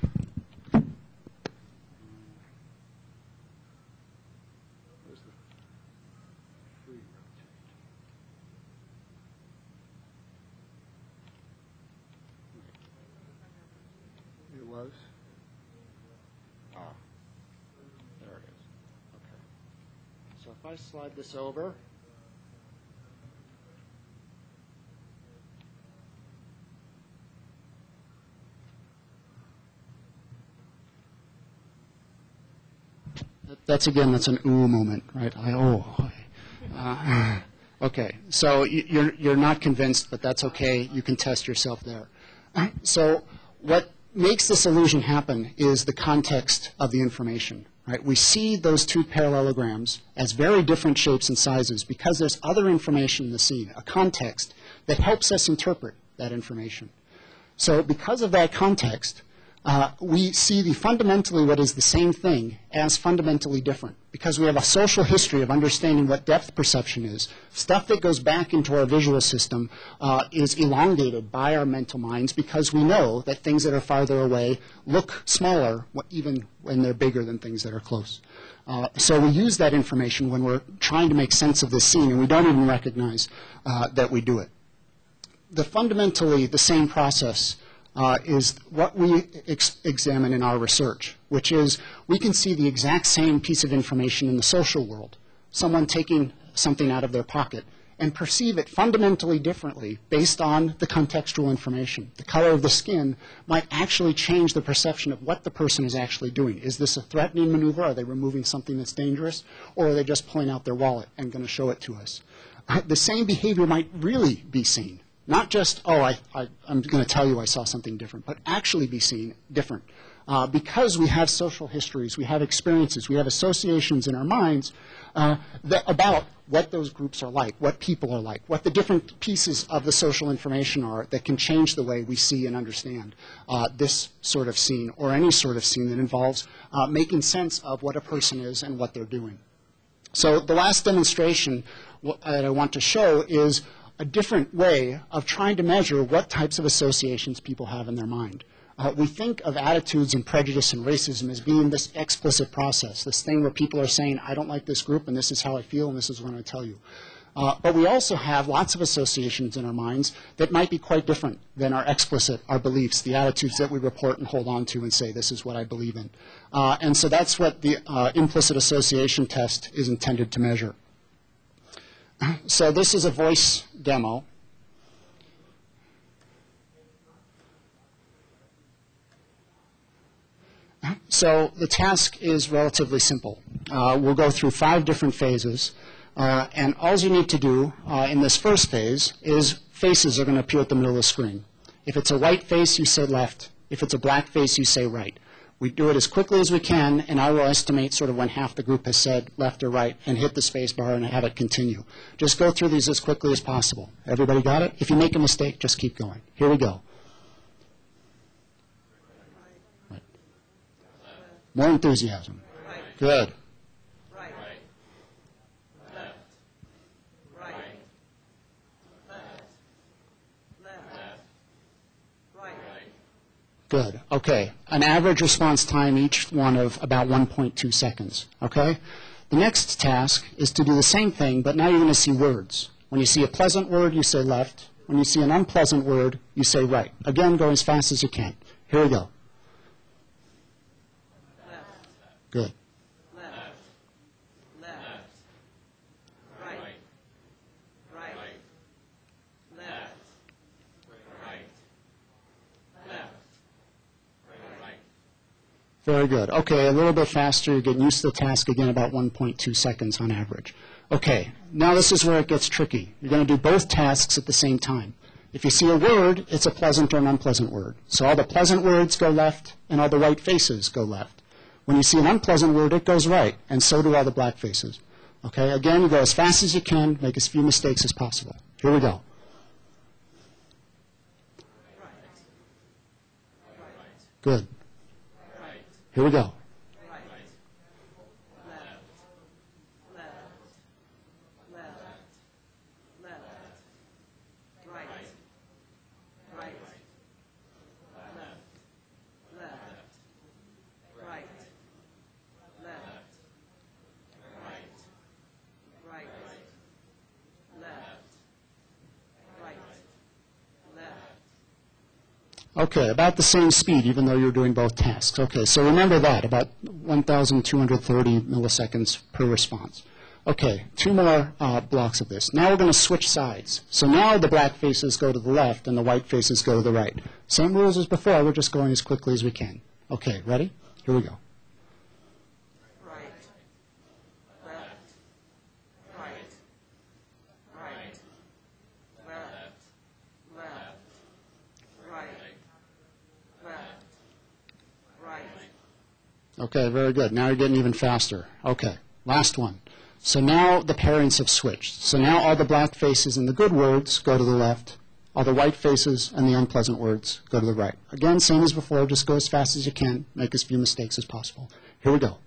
D: there it is. Okay. So if I slide this over, that's an ooh moment, right? Okay, so you're not convinced, but that's okay. You can test yourself there. So what makes this illusion happen is the context of the information, right? We see those two parallelograms as very different shapes and sizes because there's other information in the scene, a context that helps us interpret that information. So because of that context, we see the fundamentally what is the same thing as fundamentally different, because we have a social history of understanding what depth perception is. Stuff that goes back into our visual system is elongated by our mental minds because we know that things that are farther away look smaller even when they're bigger than things that are close. So we use that information when we're trying to make sense of this scene, and we don't even recognize that we do it. Fundamentally the same process is what we examine in our research, which is we can see the exact same piece of information in the social world, someone taking something out of their pocket, and perceive it fundamentally differently based on the contextual information. The color of the skin might actually change the perception of what the person is actually doing. Is this a threatening maneuver? Are they removing something that's dangerous? Or are they just pulling out their wallet and going to show it to us? The same behavior might really be seen. Not just, oh, I'm going to tell you I saw something different, but actually be seen different. Because we have social histories, we have experiences, we have associations in our minds about what those groups are like, what people are like, what the different pieces of the social information are that can change the way we see and understand this sort of scene or any sort of scene that involves making sense of what a person is and what they're doing. So the last demonstration that I want to show is a different way of trying to measure what types of associations people have in their mind. We think of attitudes and prejudice and racism as being this explicit process, this thing where people are saying, I don't like this group, and this is how I feel, and this is what I'm going to tell you. But we also have lots of associations in our minds that might be quite different than our beliefs, the attitudes that we report and hold on to and say, this is what I believe in. And so that's what the implicit association test is intended to measure. So this is a voice demo. So the task is relatively simple. We'll go through 5 different phases. And all you need to do in this first phase is faces are going to appear at the middle of the screen. If it's a white face, you say left. If it's a black face, you say right. We do it as quickly as we can, and I will estimate sort of when half the group has said left or right and hit the space bar and have it continue. Just go through these as quickly as possible. Everybody got it? If you make a mistake, just keep going. Here we go. Right. More enthusiasm. Good. Good. Okay. An average response time, each one of about 1.2 seconds. Okay? The next task is to do the same thing, but now you're going to see words. When you see a pleasant word, you say left. When you see an unpleasant word, you say right. Again, go as fast as you can. Here we go. Left. Good.
F: Left. Left. Right. Right. Left. Right. Left.
D: Very good. Okay, a little bit faster. You're getting used to the task again, about 1.2 seconds on average. Okay, now this is where it gets tricky. You're going to do both tasks at the same time. If you see a word, it's a pleasant or an unpleasant word. So all the pleasant words go left, and all the white faces go left. When you see an unpleasant word, it goes right, and so do all the black faces. Okay, again, you go as fast as you can, make as few mistakes as possible. Here we go. Good. Here we go. Okay, about the same speed, even though you're doing both tasks. Okay, so remember that, about 1,230 milliseconds per response. Okay, 2 more blocks of this. Now we're going to switch sides. So now the black faces go to the left and the white faces go to the right. Same rules as before, we're just going as quickly as we can. Okay, ready? Here we go. Okay, very good. Now you're getting even faster. Okay, last one. So now the pairings have switched. So now all the black faces in the good words go to the left, all the white faces and the unpleasant words go to the right. Again, same as before, just go as fast as you can, make as few mistakes as possible. Here we go.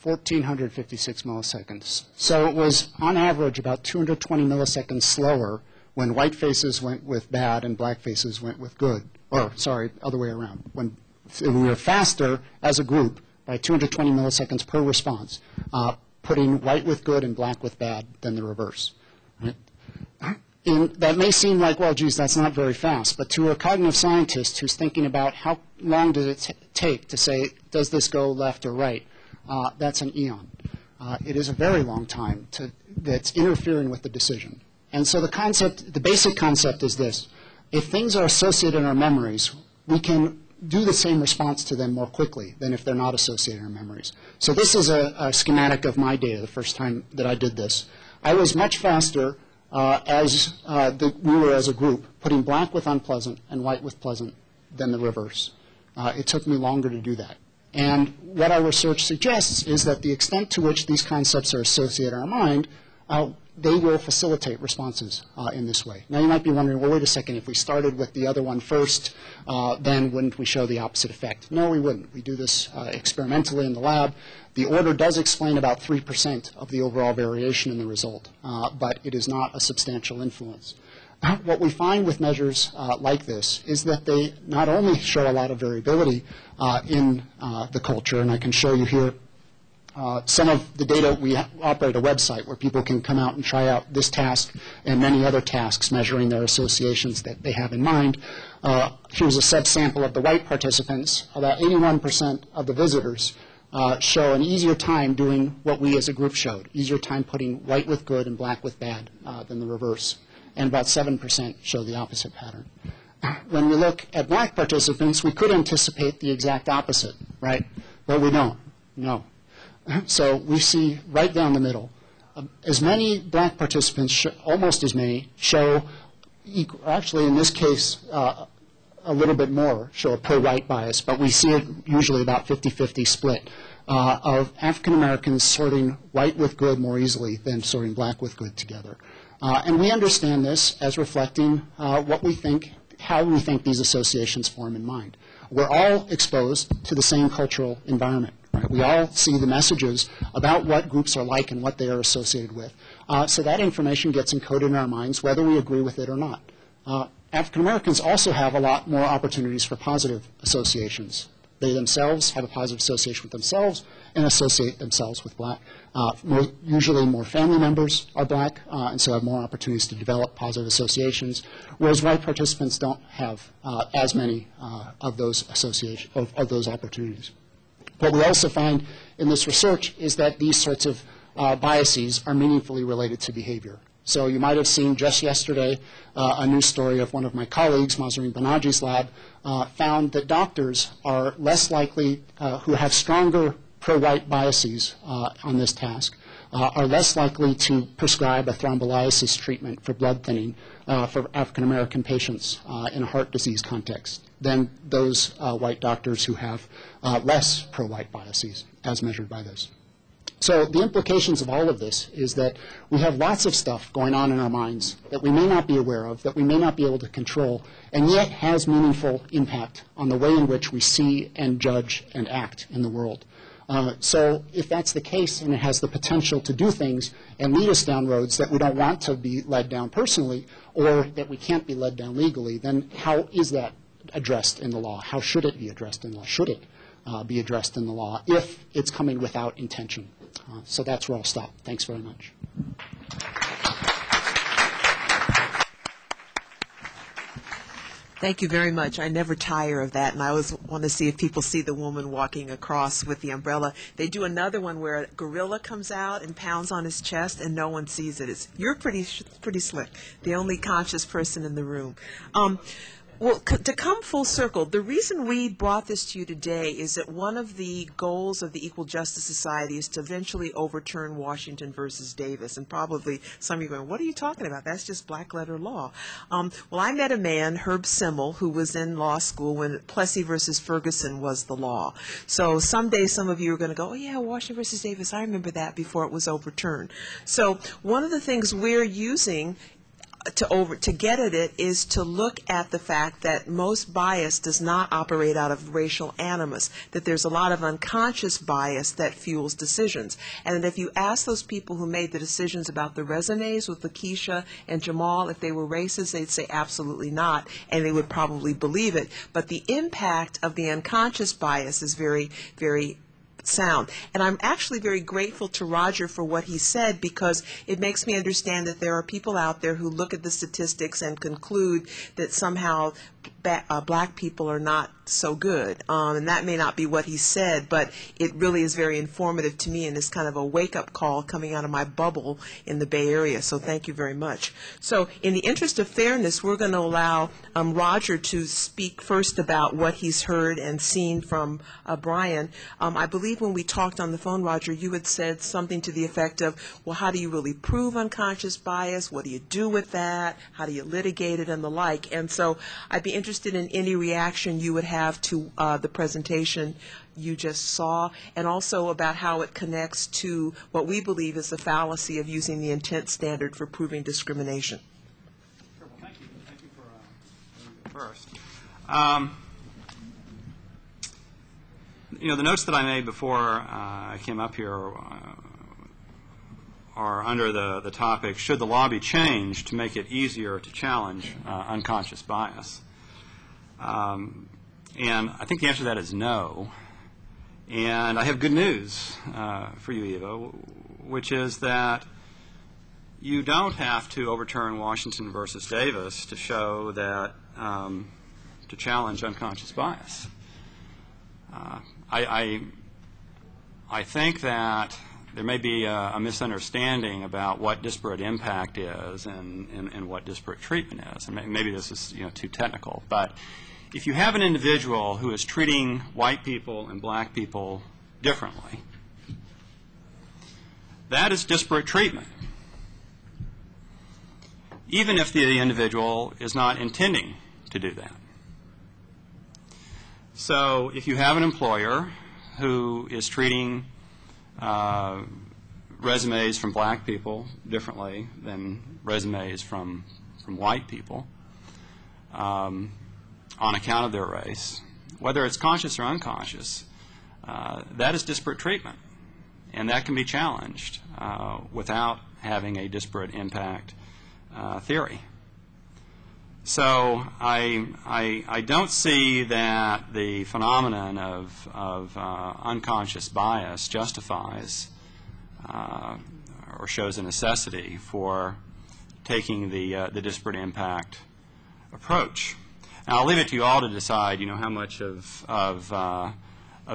D: (1,456 milliseconds. So it was, on average, about 220 milliseconds slower when white faces went with bad and black faces went with good. Or, sorry, other way around. When we were faster as a group by 220 milliseconds per response, putting white with good and black with bad than the reverse. Right? And that may seem like, well, geez, that's not very fast. But to a cognitive scientist who's thinking about how long does it take to say, does this go left or right, that's an eon. It is a very long time that's interfering with the decision. And so the basic concept is this. If things are associated in our memories, we can do the same response to them more quickly than if they're not associated in our memories. So this is a schematic of my data the first time that I did this. I was much faster as we were as a group, putting black with unpleasant and white with pleasant than the reverse. It took me longer to do that. And what our research suggests is that the extent to which these concepts are associated in our mind, they will facilitate responses in this way. Now you might be wondering, well, wait a second, if we started with the other one first, then wouldn't we show the opposite effect? No, we wouldn't. We do this experimentally in the lab. The order does explain about 3% of the overall variation in the result, but it is not a substantial influence. What we find with measures like this is that they not only show a lot of variability in the culture, and I can show you here some of the data. We operate a website where people can come out and try out this task and many other tasks measuring their associations that they have in mind. Here's a subsample of the white participants. About 81% of the visitors show an easier time doing what we as a group showed, easier time putting white with good and black with bad than the reverse. And about 7% show the opposite pattern. When we look at black participants, we could anticipate the exact opposite, right? But we don't, no. So we see right down the middle, as many black participants, almost as many, show, actually in this case, a little bit more, show a pro-white bias, but we see it usually about 50-50 split of African Americans sorting white with good more easily than sorting black with good together. And we understand this as reflecting what we think, how we think these associations form in mind. We're all exposed to the same cultural environment. Right? We all see the messages about what groups are like and what they are associated with. So that information gets encoded in our minds, whether we agree with it or not. African Americans also have a lot more opportunities for positive associations. They themselves have a positive association with themselves and associate themselves with black. Usually more family members are black and so have more opportunities to develop positive associations, whereas white participants don't have as many of those opportunities. What we also find in this research is that these sorts of biases are meaningfully related to behavior. So you might have seen just yesterday a news story of one of my colleagues, Mahzareen Banaji's lab, found that doctors are less likely, who have stronger pro-white biases on this task, are less likely to prescribe a thrombolysis treatment for blood thinning for African American patients in a heart disease context than those white doctors who have less pro-white biases as measured by this. So the implications of all of this is that we have lots of stuff going on in our minds that we may not be aware of, that we may not be able to control, and yet has meaningful impact on the way in which we see and judge and act in the world. So if that's the case and it has the potential to do things and lead us down roads that we don't want to be led down personally or that we can't be led down legally, then how is that addressed in the law? How should it be addressed in the law? Should it be addressed in the law if it's coming without intention? So that's where I'll stop. Thanks very much.
A: Thank you very much. I never tire of that, and I always want to see if people see the woman walking across with the umbrella. They do another one where a gorilla comes out and pounds on his chest, and no one sees it. You're pretty slick, the only conscious person in the room. Well, to come full circle, the reason we brought this to you today is that one of the goals of the Equal Justice Society is to eventually overturn Washington versus Davis. And probably some of you are going, what are you talking about? That's just black letter law. Well, I met a man, Herb Simmel, who was in law school when Plessy versus Ferguson was the law. So someday some of you are going to go, oh yeah, Washington versus Davis, I remember that before it was overturned. So one of the things we're using to get at it is to look at the fact that most bias does not operate out of racial animus, that there's a lot of unconscious bias that fuels decisions. And if you ask those people who made the decisions about the resumes with Lakeisha and Jamal, if they were racist, they'd say absolutely not, and they would probably believe it. But the impact of the unconscious bias is very, very sound. And I'm actually very grateful to Roger for what he said, because it makes me understand that there are people out there who look at the statistics and conclude that somehow black people are not so good. And that may not be what he said, but it really is very informative to me, and it's kind of a wake-up call coming out of my bubble in the Bay Area. So thank you very much. So in the interest of fairness, we're going to allow Roger to speak first about what he's heard and seen from Brian. I believe when we talked on the phone, Roger, you had said something to the effect of, well, how do you really prove unconscious bias? What do you do with that? How do you litigate it, and the like? And so I'd be interested in any reaction you would have to the presentation you just saw, and also about how it connects to what we believe is the fallacy of using the intent standard for proving discrimination.
C: Sure. Well, thank you. Thank you for first. The notes that I made before I came up here are under the topic, should the law be changed to make it easier to challenge unconscious bias? And I think the answer to that is no. And I have good news for you, Eva, which is that you don't have to overturn Washington versus Davis to show that, to challenge unconscious bias. I think that there may be a misunderstanding about what disparate impact is and what disparate treatment is. And maybe this is too technical, but if you have an individual who is treating white people and black people differently, that is disparate treatment, even if the individual is not intending to do that. So if you have an employer who is treating resumes from black people differently than resumes from white people on account of their race, whether it's conscious or unconscious, that is disparate treatment, and that can be challenged without having a disparate impact theory. So I don't see that the phenomenon of unconscious bias justifies or shows a necessity for taking the disparate impact approach. Now, I'll leave it to you all to decide, how much of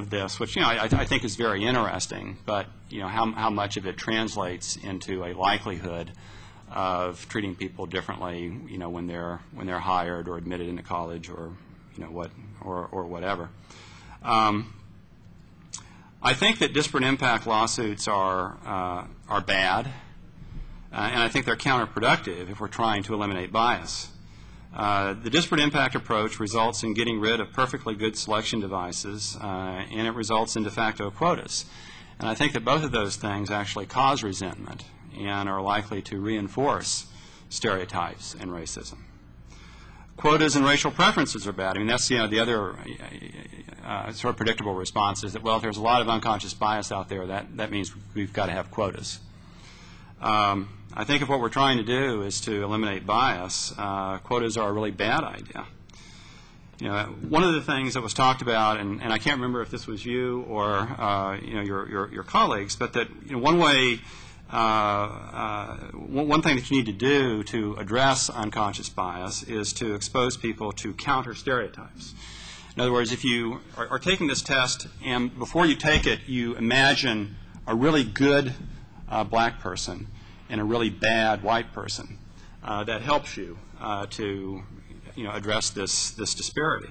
C: this, which I think is very interesting, but how much of it translates into a likelihood of treating people differently, when they're hired or admitted into college or whatever. I think that disparate impact lawsuits are bad, and I think they're counterproductive if we're trying to eliminate bias. The disparate impact approach results in getting rid of perfectly good selection devices, and it results in de facto quotas. And I think that both of those things actually cause resentment and are likely to reinforce stereotypes and racism. Quotas and racial preferences are bad. I mean, that's the other sort of predictable response is that, well, if there's a lot of unconscious bias out there, that means we've got to have quotas. I think if what we're trying to do is to eliminate bias, quotas are a really bad idea. One of the things that was talked about, and I can't remember if this was you or your colleagues, but that one way one thing that you need to do to address unconscious bias is to expose people to counter stereotypes. In other words, if you are taking this test and before you take it, you imagine a really good black person and a really bad white person, that helps you to address this disparity.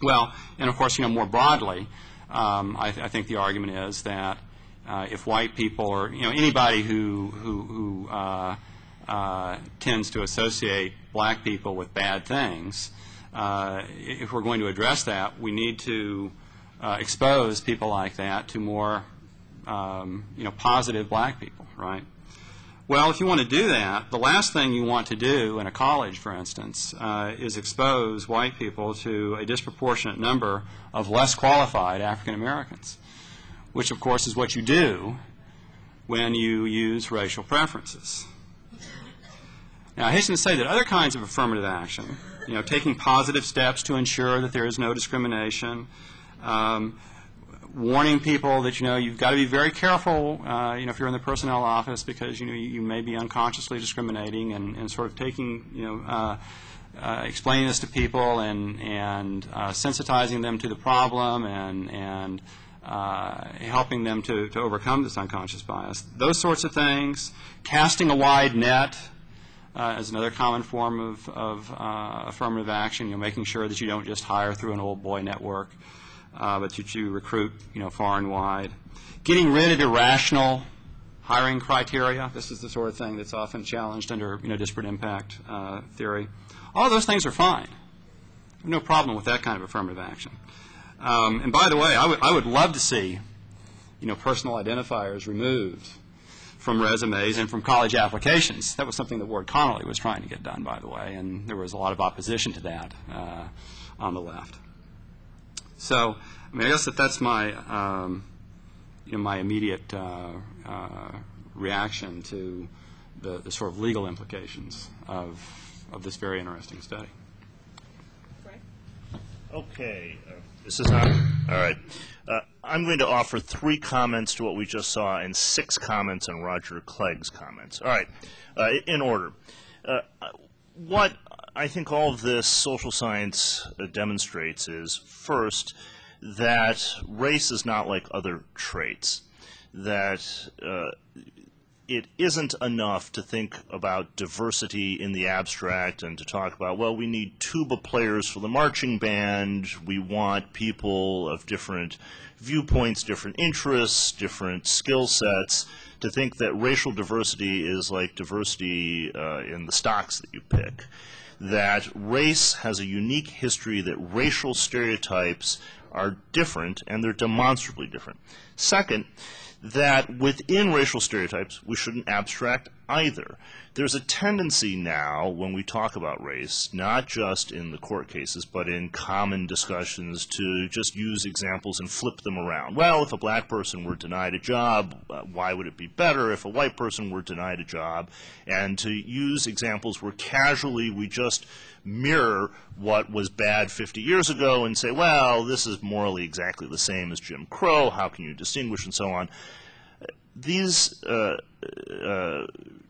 C: Well, and of course, more broadly, I think the argument is that if white people or anybody who tends to associate black people with bad things, if we're going to address that, we need to expose people like that to more positive black people, right? Well, if you want to do that, the last thing you want to do in a college, for instance, is expose white people to a disproportionate number of less qualified African Americans, which, of course, is what you do when you use racial preferences. Now, I hasten to say that other kinds of affirmative action, taking positive steps to ensure that there is no discrimination, warning people that you've got to be very careful if you're in the personnel office because you may be unconsciously discriminating, and sort of taking explaining this to people and sensitizing them to the problem and helping them to overcome this unconscious bias. Those sorts of things. Casting a wide net is another common form of affirmative action. Making sure that you don't just hire through an old boy network, but that you recruit, far and wide. Getting rid of irrational hiring criteria. This is the sort of thing that's often challenged under, disparate impact theory. All of those things are fine. No problem with that kind of affirmative action. And by the way, I would love to see, personal identifiers removed from resumes and from college applications. That was something that Ward Connolly was trying to get done, by the way, and there was a lot of opposition to that on the left. So, I guess that's my, my immediate reaction to the sort of legal implications of this very interesting study.
B: Okay, this is on. All right. I'm going to offer 3 comments to what we just saw and 6 comments on Roger Clegg's comments. All right, in order. What I think all of this social science demonstrates is, first, that race is not like other traits, that it isn't enough to think about diversity in the abstract and to talk about, well, we need tuba players for the marching band, we want people of different viewpoints, different interests, different skill sets, to think that racial diversity is like diversity in the stocks that you pick. That race has a unique history, that racial stereotypes are different, and they're demonstrably different. Second, that within racial stereotypes, we shouldn't abstract either. There's a tendency now, when we talk about race, not just in the court cases, but in common discussions, to just use examples and flip them around. Well, if a black person were denied a job, why would it be better if a white person were denied a job? And to use examples where casually we just mirror what was bad 50 years ago and say, well, this is morally exactly the same as Jim Crow, how can you distinguish, and so on. These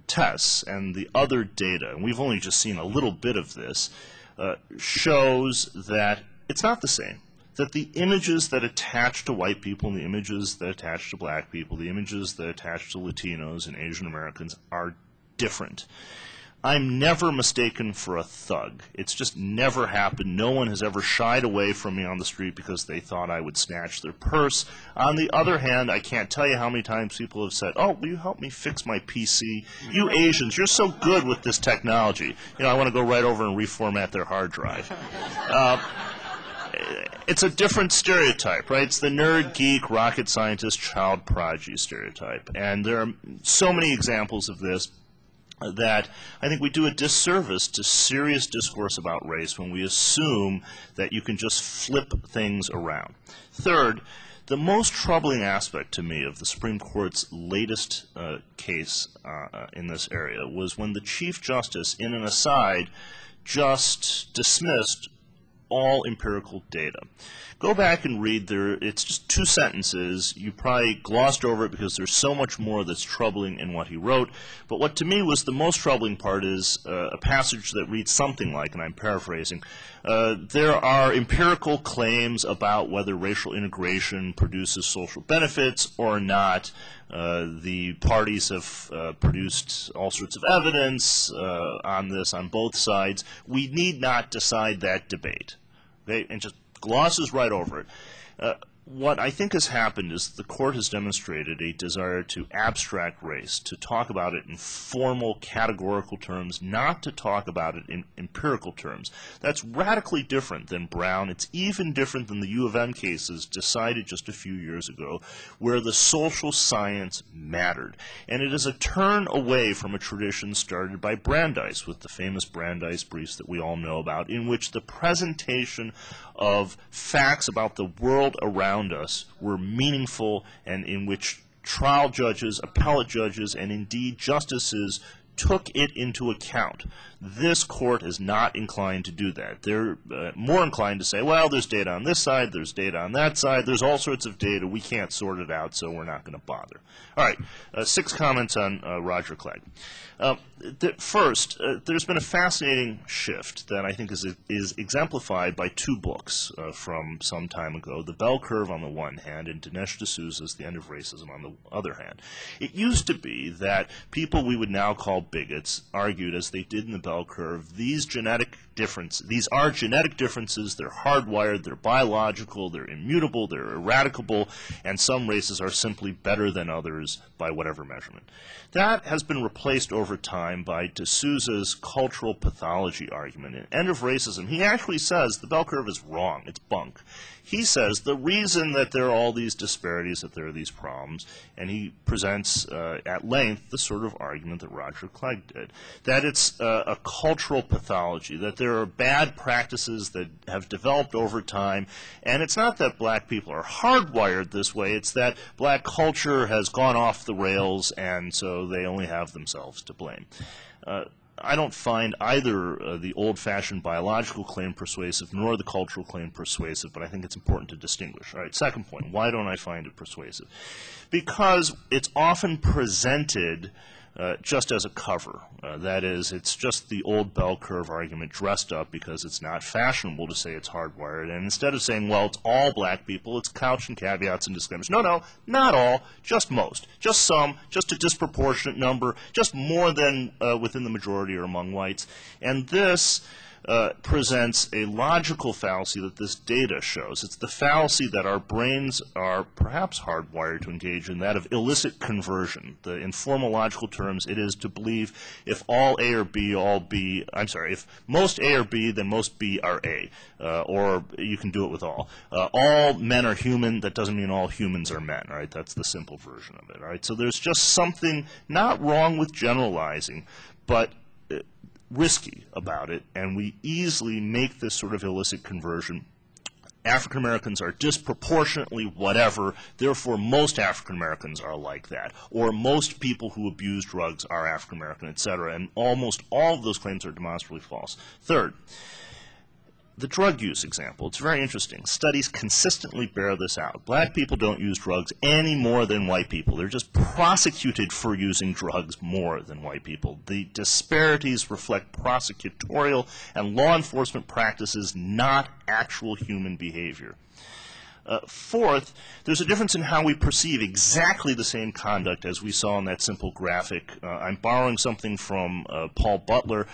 B: tests and the other data, and we've only just seen a little bit of this, shows that it's not the same. That the images that attach to white people and the images that attach to black people, the images that attach to Latinos and Asian Americans are different. I'm never mistaken for a thug. It's just never happened. No one has ever shied away from me on the street because they thought I would snatch their purse. On the other hand, I can't tell you how many times people have said, oh, will you help me fix my PC? You Asians, you're so good with this technology. I want to go right over and reformat their hard drive. It's a different stereotype, right? It's the nerd, geek, rocket scientist, child prodigy stereotype. And there are so many examples of this that I think we do a disservice to serious discourse about race when we assume that you can just flip things around. Third, the most troubling aspect to me of the Supreme Court's latest case in this area was when the Chief Justice, in an aside, just dismissed all empirical data. Go back and read there. It's just 2 sentences. You probably glossed over it because there's so much more that's troubling in what he wrote. But what to me was the most troubling part is a passage that reads something like, and I'm paraphrasing, there are empirical claims about whether racial integration produces social benefits or not. The parties have produced all sorts of evidence on this on both sides. We need not decide that debate. Okay? And just glosses right over it. What I think has happened is the court has demonstrated a desire to abstract race, to talk about it in formal, categorical terms, not to talk about it in empirical terms. That's radically different than Brown. It's even different than the U of M cases decided just a few years ago, where the social science mattered. And it is a turn away from a tradition started by Brandeis, with the famous Brandeis briefs that we all know about, in which the presentation of facts about the world around us were meaningful, and in which trial judges, appellate judges, and indeed justices took it into account. This court is not inclined to do that. They're more inclined to say, well, there's data on this side, there's data on that side, there's all sorts of data, we can't sort it out, so we're not going to bother. All right, 6 comments on Roger Clegg. First, there's been a fascinating shift that I think is exemplified by 2 books from some time ago, The Bell Curve on the one hand and Dinesh D'Souza's The End of Racism on the other hand. It used to be that people we would now call bigots argued, as they did in the bell curve, these are genetic differences, they're hardwired, they're biological, they're immutable, they're eradicable, and some races are simply better than others by whatever measurement. That has been replaced over time by D'Souza's cultural pathology argument. In End of Racism, he actually says the bell curve is wrong, it's bunk. He says the reason that there are all these disparities, that there are these problems, and he presents at length the sort of argument that Roger Clegg did, that it's a cultural pathology, that there are bad practices that have developed over time, and it's not that black people are hardwired this way, it's that black culture has gone off the rails, and so they only have themselves to blame. I don't find either the old-fashioned biological claim persuasive nor the cultural claim persuasive, but I think it's important to distinguish. All right, second point, why don't I find it persuasive? Because it's often presented just as a cover. That is, it's just the old bell curve argument dressed up because it's not fashionable to say it's hardwired. And instead of saying, well, it's all black people, it's couched in caveats and disclaimers. No, not all, just most. Just some, just a disproportionate number, just more than within the majority or among whites. And this presents a logical fallacy that this data shows. It's the fallacy that our brains are perhaps hardwired to engage in, that of illicit conversion. In formal logical terms, it is to believe if all A or B, all B, if most A or B, then most B are A. Or you can do it with all. All men are human, that doesn't mean all humans are men, right? That's the simple version of it, right? So there's just something not wrong with generalizing, but risky about it, and we easily make this sort of illicit conversion. African Americans are disproportionately whatever, therefore most African Americans are like that, or most people who abuse drugs are African American, etc., and almost all of those claims are demonstrably false. Third, the drug use example, it's very interesting. Studies consistently bear this out. Black people don't use drugs any more than white people. They're just prosecuted for using drugs more than white people. The disparities reflect prosecutorial and law enforcement practices, not actual human behavior. Fourth, there's a difference in how we perceive exactly the same conduct as we saw in that simple graphic. I'm borrowing something from Paul Butler.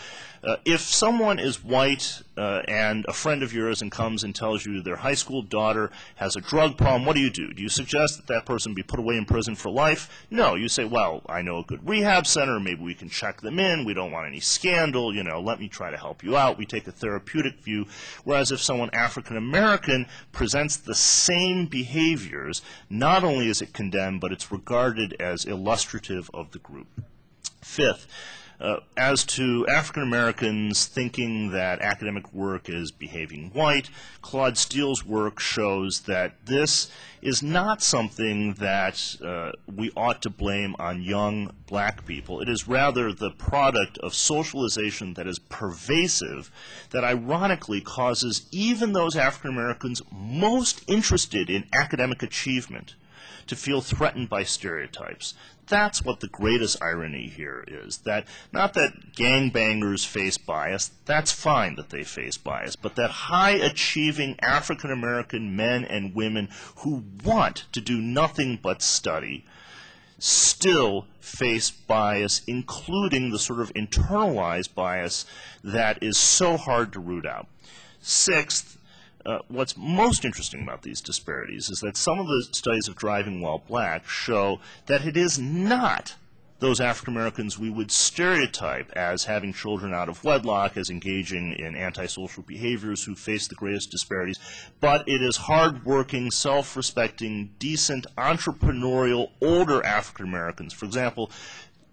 B: If someone is white and a friend of yours and comes and tells you their high school daughter has a drug problem, what do? Do you suggest that that person be put away in prison for life? No, you say, well, I know a good rehab center, maybe we can check them in, we don't want any scandal, let me try to help you out. We take a therapeutic view. Whereas if someone African American presents the same behaviors, not only is it condemned, but it's regarded as illustrative of the group. Fifth, As to African Americans thinking that academic work is behaving white, Claude Steele's work shows that this is not something that we ought to blame on young black people. It is rather the product of socialization that is pervasive, that ironically causes even those African Americans most interested in academic achievement to feel threatened by stereotypes. That's what the greatest irony here is, that not that gangbangers face bias, that's fine that they face bias, but that high-achieving African-American men and women who want to do nothing but study still face bias, including the sort of internalized bias that is so hard to root out. Sixth, what's most interesting about these disparities is that some of the studies of driving while black show that it is not those African Americans we would stereotype as having children out of wedlock, as engaging in antisocial behaviors, who face the greatest disparities, but it is hardworking, self-respecting, decent, entrepreneurial, older African Americans. For example,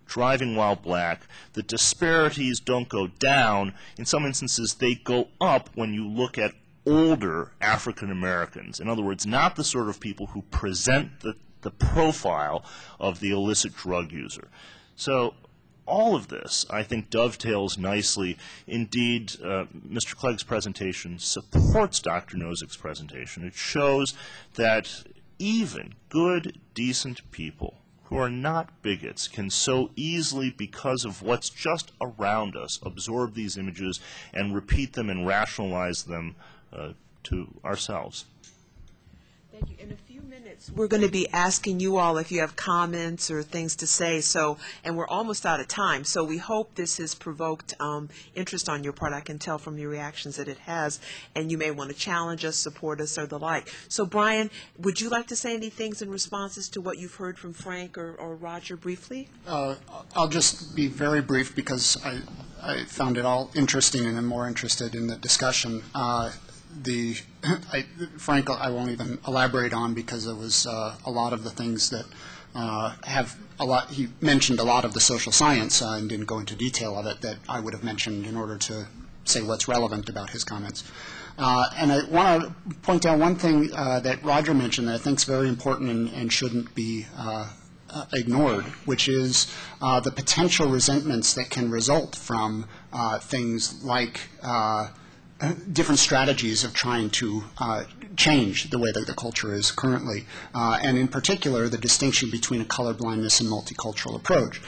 B: driving while black, the disparities don't go down. In some instances, they go up when you look at older African Americans. In other words, not the sort of people who present the profile of the illicit drug user. So all of this, I think, dovetails nicely. Indeed, Mr. Clegg's presentation supports Dr. Nozick's presentation. It shows that even good, decent people who are not bigots can so easily, because of what's just around us, absorb these images and repeat them and rationalize them to ourselves.
A: Thank you. In a few minutes, we're going to be asking you all if you have comments or things to say. So, and we're almost out of time. So we hope this has provoked interest on your part. I can tell from your reactions that it has. And you may want to challenge us, support us, or the like. So, Brian, would you like to say any things in responses to what you've heard from Frank or Roger briefly?
D: I'll just be very brief because I found it all interesting and I'm more interested in the discussion. Frank, I won't even elaborate on because it was a lot of the things that have a lot. He mentioned a lot of the social science and didn't go into detail of it that I would have mentioned in order to say what's relevant about his comments. And I want to point out one thing that Roger mentioned that I think is very important and shouldn't be ignored, which is the potential resentments that can result from things like different strategies of trying to change the way that the culture is currently, and in particular the distinction between a colorblindness and multicultural approach.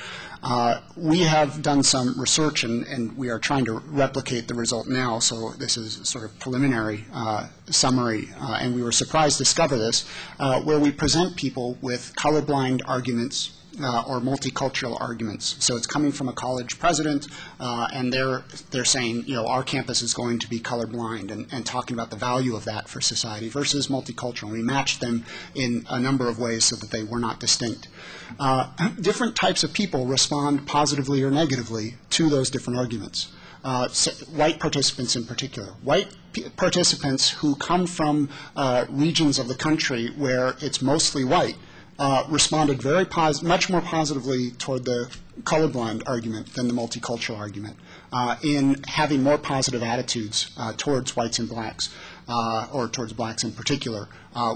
D: We have done some research and we are trying to replicate the result now, so this is sort of preliminary summary, and we were surprised to discover this, where we present people with colorblind arguments or multicultural arguments. So it's coming from a college president, and they're saying, you know, our campus is going to be colorblind, and talking about the value of that for society versus multicultural. We matched them in a number of ways so that they were not distinct. Different types of people respond positively or negatively to those different arguments. White participants in particular. White participants who come from regions of the country where it's mostly white responded much more positively toward the colorblind argument than the multicultural argument, in having more positive attitudes towards whites and blacks, or towards blacks in particular,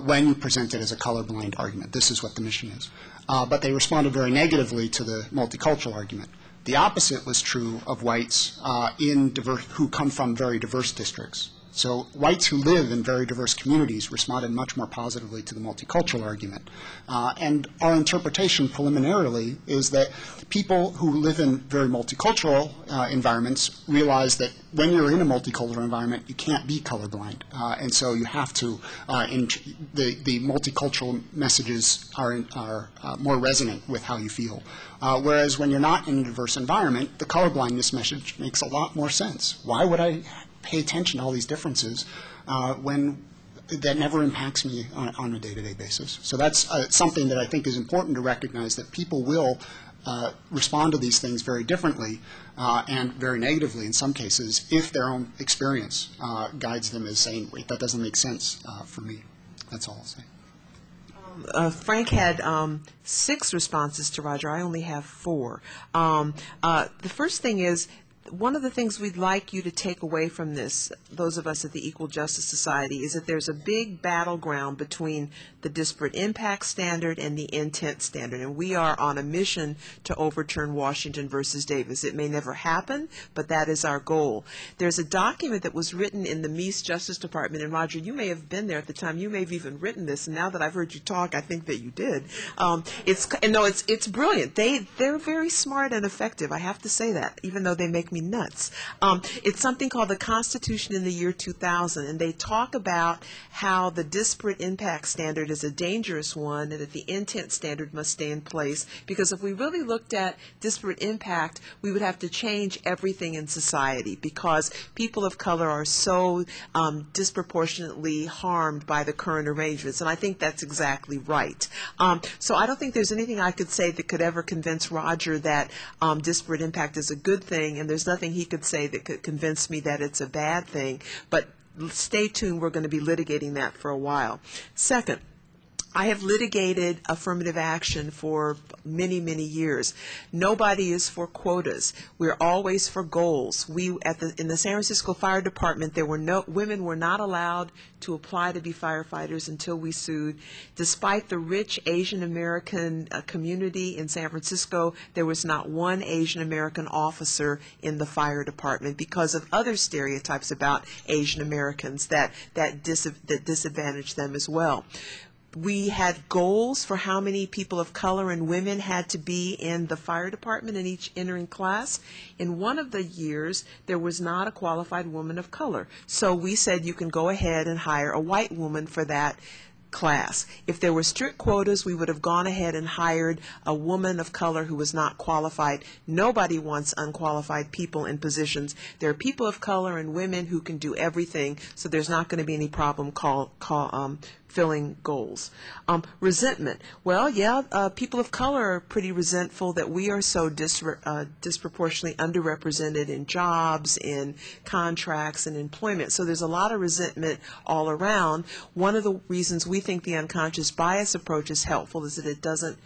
D: when presented as a colorblind argument. This is what the mission is. But they responded very negatively to the multicultural argument. The opposite was true of whites who come from very diverse districts. So whites who live in very diverse communities responded much more positively to the multicultural argument. And our interpretation preliminarily is that people who live in very multicultural environments realize that when you're in a multicultural environment, you can't be colorblind. And so you have to, the multicultural messages are more resonant with how you feel. Whereas when you're not in a diverse environment, the colorblindness message makes a lot more sense. Why would I pay attention to all these differences when that never impacts me on a day-to-day basis? So that's something that I think is important to recognize, that people will respond to these things very differently and very negatively in some cases if their own experience guides them as saying, wait, that doesn't make sense for me. That's all I'll say.
A: Frank had 6 responses to Roger. I only have 4. The first thing is, one of the things we'd like you to take away from this, those of us at the Equal Justice Society, is that there's a big battleground between the disparate impact standard and the intent standard, and we are on a mission to overturn Washington versus Davis. It may never happen, but that is our goal. There's a document that was written in the Meese Justice Department, and Roger, you may have been there at the time. You may have even written this, and now that I've heard you talk, I think that you did. It's brilliant. They're very smart and effective. I have to say that, even though they make me nuts. It's something called the Constitution in the Year 2000, and they talk about how the disparate impact standard is a dangerous one and that the intent standard must stay in place, because if we really looked at disparate impact, we would have to change everything in society, because people of color are so disproportionately harmed by the current arrangements, and I think that's exactly right. So I don't think there's anything I could say that could ever convince Roger that disparate impact is a good thing, and there's nothing he could say that could convince me that it's a bad thing, but stay tuned. We're going to be litigating that for a while. Second, I have litigated affirmative action for many, many years. Nobody is for quotas. We're always for goals. In the San Francisco Fire Department, women were not allowed to apply to be firefighters until we sued. Despite the rich Asian American community in San Francisco, there was not one Asian American officer in the fire department because of other stereotypes about Asian Americans that disadvantaged them as well. We had goals for how many people of color and women had to be in the fire department in each entering class. In one of the years, there was not a qualified woman of color. So we said you can go ahead and hire a white woman for that class. If there were strict quotas, we would have gone ahead and hired a woman of color who was not qualified. Nobody wants unqualified people in positions. There are people of color and women who can do everything, so there's not going to be any problem filling goals. Resentment. Well, yeah, people of color are pretty resentful that we are so disproportionately underrepresented in jobs, in contracts, and employment. So there's a lot of resentment all around. One of the reasons we think the unconscious bias approach is helpful is that it doesn't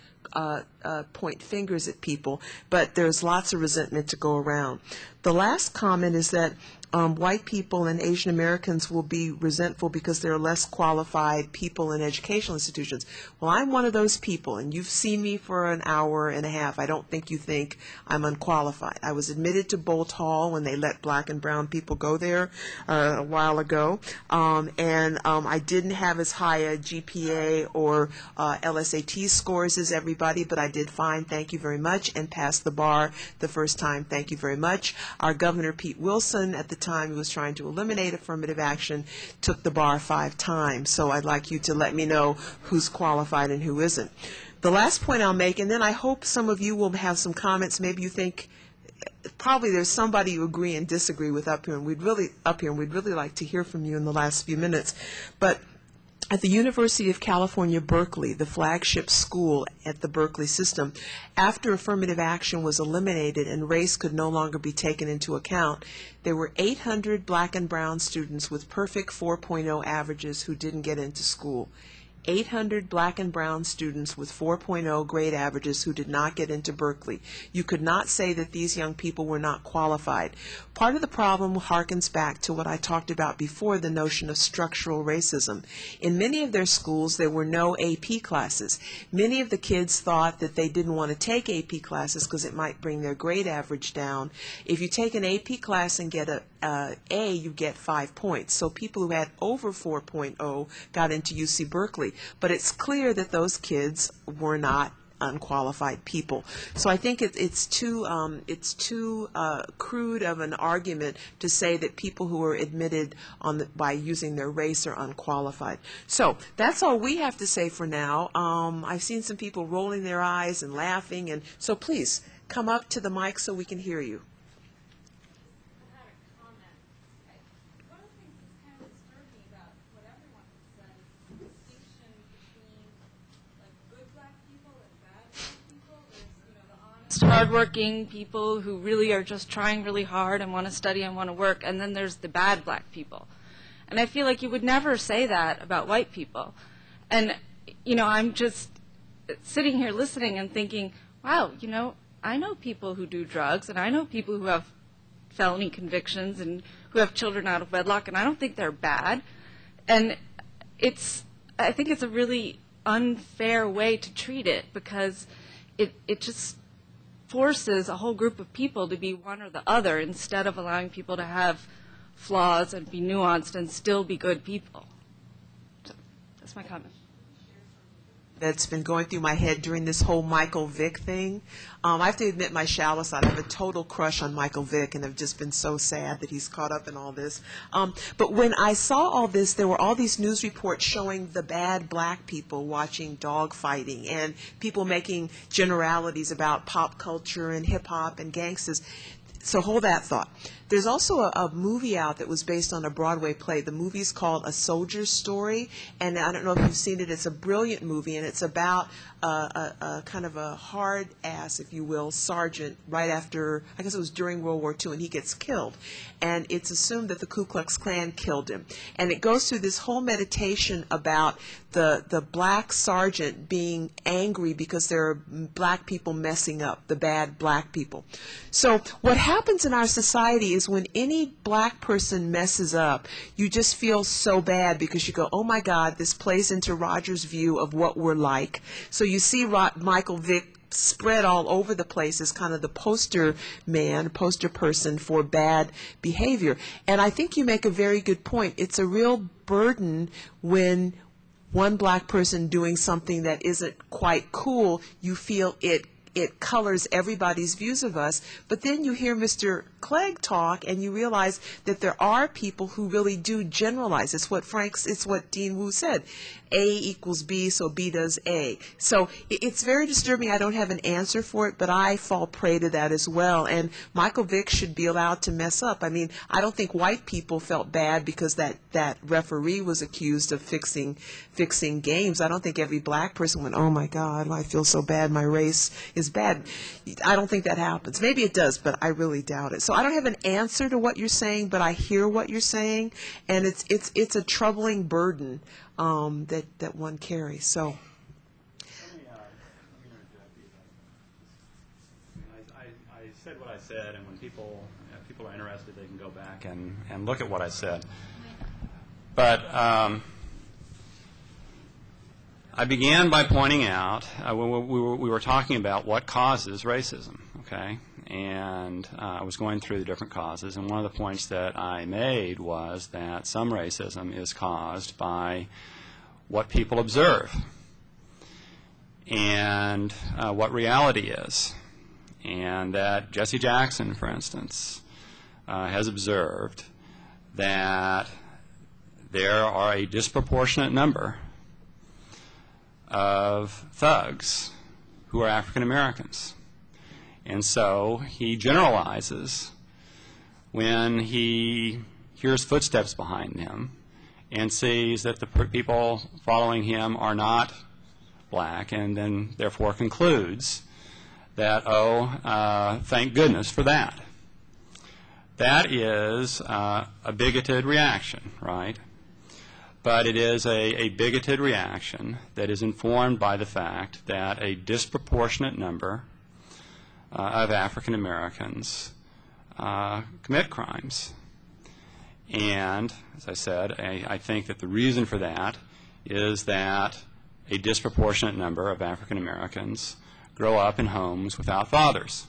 A: point fingers at people, but there's lots of resentment to go around. The last comment is that white people and Asian Americans will be resentful because there are less qualified people in educational institutions. Well, I'm one of those people, and you've seen me for an hour and a half. I don't think you think I'm unqualified. I was admitted to Bolt Hall when they let black and brown people go there a while ago, and I didn't have as high a GPA or LSAT scores as everybody, but I did fine, thank you very much, and passed the bar the first time, thank you very much. Our Governor Pete Wilson, at the time he was trying to eliminate affirmative action, took the bar 5 times. So I'd like you to let me know who's qualified and who isn't. The last point I'll make, and then I hope some of you will have some comments. Maybe you think probably there's somebody you agree and disagree with up here, and we'd really like to hear from you in the last few minutes. But at the University of California, Berkeley, the flagship school at the Berkeley system, after affirmative action was eliminated and race could no longer be taken into account, there were 800 black and brown students with perfect 4.0 averages who didn't get into school. 800 black and brown students with 4.0 grade averages who did not get into Berkeley. You could not say that these young people were not qualified. Part of the problem harkens back to what I talked about before, the notion of structural racism. In many of their schools, there were no AP classes. Many of the kids thought that they didn't want to take AP classes because it might bring their grade average down. If you take an AP class and get a A, you get 5 points. So people who had over 4.0 got into UC Berkeley. But it's clear that those kids were not unqualified people. So I think it's too crude of an argument to say that people who are admitted by using their race are unqualified. So that's all we have to say for now. I've seen some people rolling their eyes and laughing, and so please come up to the mic so we can hear you.
G: Hardworking people who really are just trying really hard and want to study and want to work, and then there's the bad black people. And I feel like you would never say that about white people. And I'm just sitting here listening and thinking, wow, I know people who do drugs, and I know people who have felony convictions and who have children out of wedlock, and I don't think they're bad. And I think it's a really unfair way to treat it, because it just forces a whole group of people to be one or the other instead of allowing people to have flaws and be nuanced and still be good people. So that's my comment.
A: That's been going through my head during this whole Michael Vick thing. I have to admit my shallow side. I have a total crush on Michael Vick, and I've just been so sad that he's caught up in all this. But when I saw all this, there were all these news reports showing the bad black people watching dog fighting and people making generalities about pop culture and hip-hop and gangsters. So hold that thought. There's also a movie out that was based on a Broadway play. The movie's called A Soldier's Story, and I don't know if you've seen it. It's a brilliant movie, and it's about a kind of a hard-ass, if you will, sergeant right after, I guess it was during World War II, and he gets killed. And it's assumed that the Ku Klux Klan killed him. And it goes through this whole meditation about the black sergeant being angry because there are black people messing up, the bad black people. So what happens in our society is when any black person messes up, you just feel so bad because you go, oh my God, this plays into Roger's view of what we're like. So you see Michael Vick spread all over the place as kind of the poster man, poster person for bad behavior. And I think you make a very good point. It's a real burden when one black person doing something that isn't quite cool, you feel it colors everybody's views of us. But then you hear Mr. Clegg talk and you realize that there are people who really do generalize. It's what Dean Wu said. A equals B, so B does A. So it's very disturbing. I don't have an answer for it, but I fall prey to that as well. And Michael Vick should be allowed to mess up. I mean, I don't think white people felt bad because that referee was accused of fixing games. I don't think every black person went, oh my God, I feel so bad, my race is bad. I don't think that happens. Maybe it does, but I really doubt it. So I don't have an answer to what you're saying, but I hear what you're saying, and it's a troubling burden that one carries. So.
C: Let me interject. I said what I said, and when people are interested, they can go back and look at what I said. But I began by pointing out when we were talking about what causes racism, okay? And I was going through the different causes, and one of the points that I made was that some racism is caused by what people observe and what reality is. And that Jesse Jackson, for instance, has observed that there are a disproportionate number of thugs who are African Americans. And so he generalizes when he hears footsteps behind him and sees that the people following him are not black, and then therefore concludes that, thank goodness for that. That is a bigoted reaction, right? But it is a bigoted reaction that is informed by the fact that a disproportionate number of African Americans commit crimes. And, as I said, I think that the reason for that is that a disproportionate number of African Americans grow up in homes without fathers.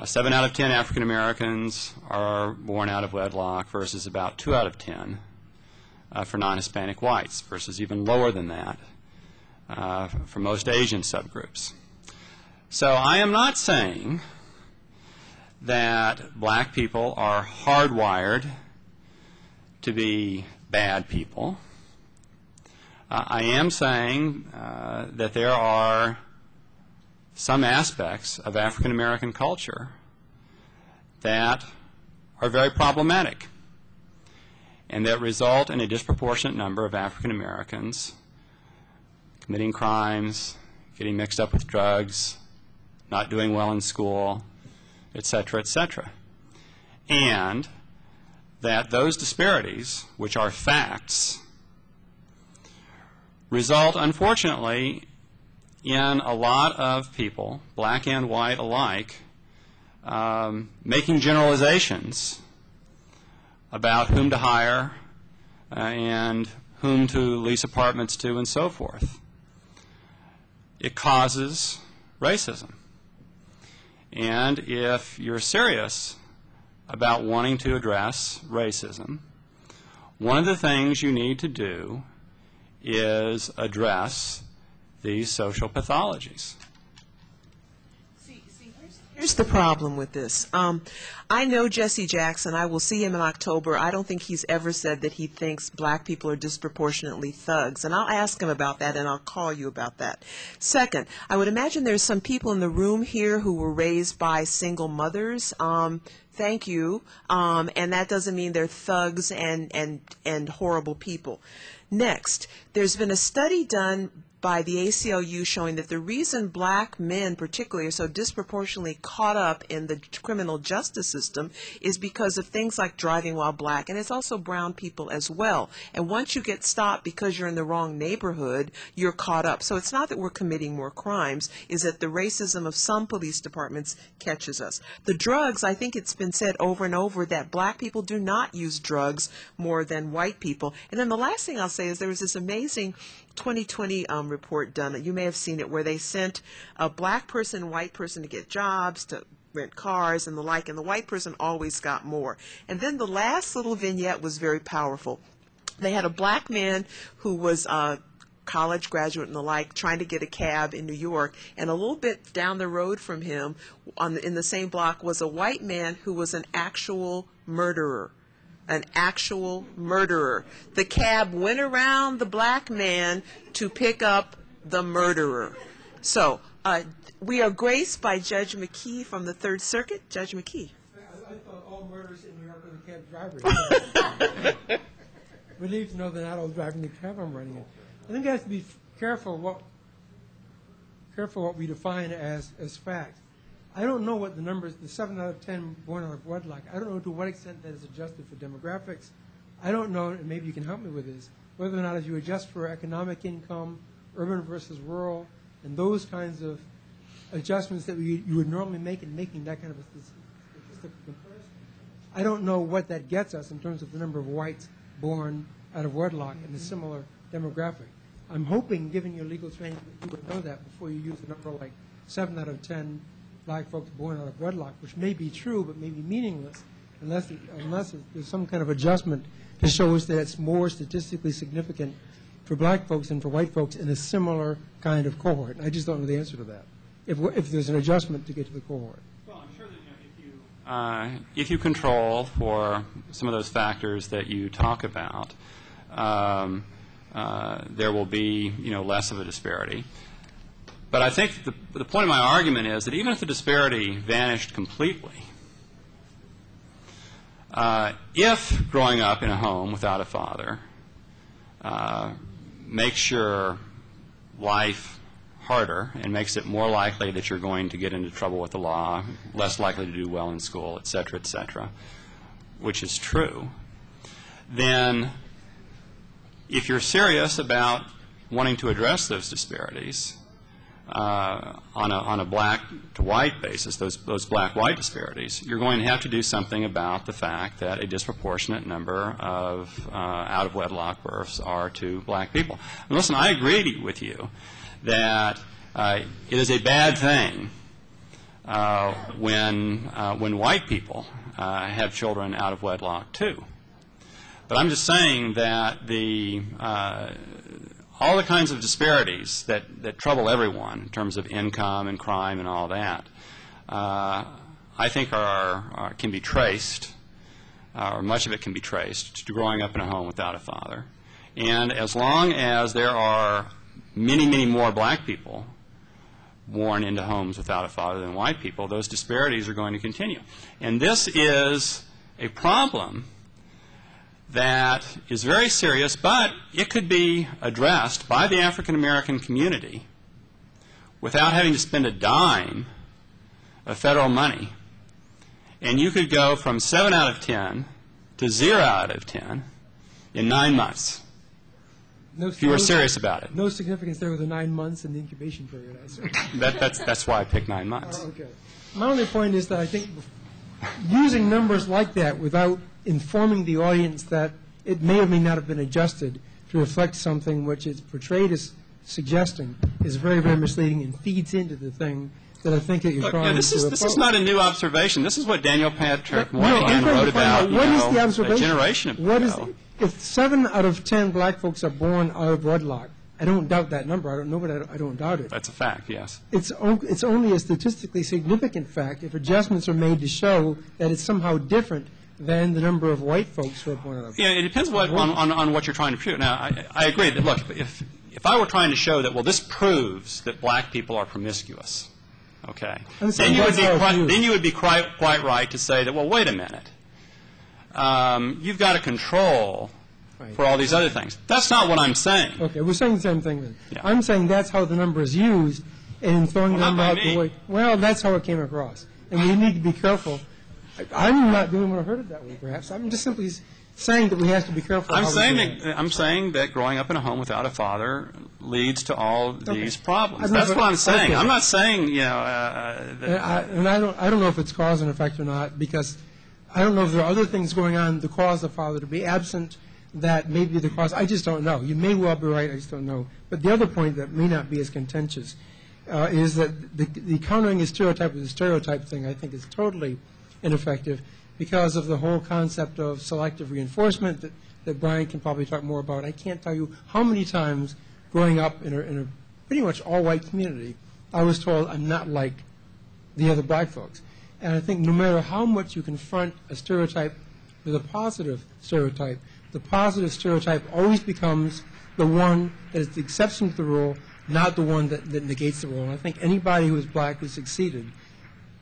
C: 7 out of 10 African Americans are born out of wedlock versus about 2 out of 10 for non-Hispanic whites, versus even lower than that for most Asian subgroups. So I am not saying that black people are hardwired to be bad people. I am saying that there are some aspects of African American culture that are very problematic and that result in a disproportionate number of African Americans committing crimes, getting mixed up with drugs, not doing well in school, etc., etc. And that those disparities, which are facts, result, unfortunately, in a lot of people, black and white alike, making generalizations about whom to hire and whom to lease apartments to and so forth. It causes racism. And if you're serious about wanting to address racism, one of the things you need to do is address these social pathologies.
A: Here's the problem with this. I know Jesse Jackson. I will see him in October. I don't think he's ever said that he thinks black people are disproportionately thugs. And I'll ask him about that, and I'll call you about that. Second, I would imagine there's some people in the room here who were raised by single mothers. Thank you. And that doesn't mean they're thugs and horrible people. Next, there's been a study done by the ACLU showing that the reason black men particularly are so disproportionately caught up in the criminal justice system is because of things like driving while black, and it's also brown people as well. And once you get stopped because you're in the wrong neighborhood, you're caught up. So it's not that we're committing more crimes, is that the racism of some police departments catches us. The drugs, I think it's been said over and over that black people do not use drugs more than white people. And then the last thing I'll say is there was this amazing 2020 report done, you may have seen it, where they sent a black person, white person to get jobs, to rent cars and the like, and the white person always got more. And then the last little vignette was very powerful. They had a black man who was a college graduate and the like trying to get a cab in New York, and a little bit down the road from him in the same block was a white man who was an actual murderer. An actual murderer. The cab went around the black man to pick up the murderer. So we are graced by Judge McKee from the Third Circuit. Judge McKee.
H: I thought all murders in New York were the cab drivers. Relieved to know that not all driving the cab I'm running in. I think we have to be careful what we define as fact. I don't know what the numbers, the 7 out of 10 born out of wedlock, I don't know to what extent that is adjusted for demographics. I don't know, and maybe you can help me with this, whether or not if you adjust for economic income, urban versus rural, and those kinds of adjustments that you would normally make in making that kind of a statistical comparison. I don't know what that gets us in terms of the number of whites born out of wedlock in a similar demographic. I'm hoping, given your legal training, that you would know that before you use a number like 7 out of 10 black folks born out of wedlock, which may be true but may be meaningless unless there's some kind of adjustment to show us that it's more statistically significant for black folks than for white folks in a similar kind of cohort. I just don't know the answer to that, if there's an adjustment to get to the cohort.
C: Well, I'm sure that if you control for some of those factors that you talk about, there will be less of a disparity. But I think the point of my argument is that even if the disparity vanished completely, if growing up in a home without a father makes your life harder and makes it more likely that you're going to get into trouble with the law, less likely to do well in school, et cetera, which is true, then if you're serious about wanting to address those disparities, on a black to white basis, those black-white disparities, you're going to have to do something about the fact that a disproportionate number of out-of-wedlock births are to black people. And listen, I agree with you that it is a bad thing when white people have children out of wedlock too. But I'm just saying that all the kinds of disparities that trouble everyone in terms of income and crime and all that, I think can be traced, or much of it can be traced, to growing up in a home without a father. And as long as there are many, many more black people born into homes without a father than white people, those disparities are going to continue. And this is a problem that is very serious, but it could be addressed by the African American community without having to spend a dime of federal money. And you could go from 7 out of 10 to 0 out of 10 in 9 months. if you were serious about it.
H: No significance there with the 9 months and the incubation period, I assume.
C: That's why I picked 9 months.
H: Okay. My only point is that I think using numbers like that without informing the audience that it may or may not have been adjusted to reflect something which is portrayed as suggesting is very, very misleading and feeds into the thing that I think that you're
C: Look,
H: trying
C: this
H: to
C: is not a new observation. This is what Daniel Patrick
H: No,
C: Moynihan wrote about
H: what is the
C: a
H: observation?
C: generation ago.
H: What is, if 7 out of 10 black folks are born out of wedlock, I don't doubt that number. I don't know, but I don't doubt it.
C: That's a fact, yes.
H: It's only a statistically significant fact if adjustments are made to show that it's somehow different than the number of white folks who are born out of wedlock.
C: Yeah, it depends on what you're trying to prove. Now, I agree that, look, if I were trying to show that, well, this proves that black people are promiscuous, okay, then you would be quite right to say that, well, wait a minute. You've got a control for all these other things. That's not what I'm saying.
H: Okay, we're saying the same thing then.
C: Yeah.
H: I'm saying that's how the number is used, and throwing the number out the way. Well, that's how it came across. And we need to be careful. I'm not doing what I heard it that way, perhaps. I'm just simply saying that we have to be careful.
C: I'm saying that growing up in a home without a father leads to all these problems. That's what I'm saying. Okay. I'm not saying, you know.
H: I don't know if it's cause and effect or not, because I don't know if there are other things going on that cause the father to be absent that may be the cause. I just don't know. You may well be right. I just don't know. But the other point that may not be as contentious is that the countering a stereotype with a stereotype thing, I think, is totally ineffective because of the whole concept of selective reinforcement that Brian can probably talk more about. I can't tell you how many times growing up in a pretty much all-white community, I was told I'm not like the other black folks. And I think no matter how much you confront a stereotype with a positive stereotype, the positive stereotype always becomes the one that is the exception to the rule, not the one that negates the rule. And I think anybody who is black who succeeded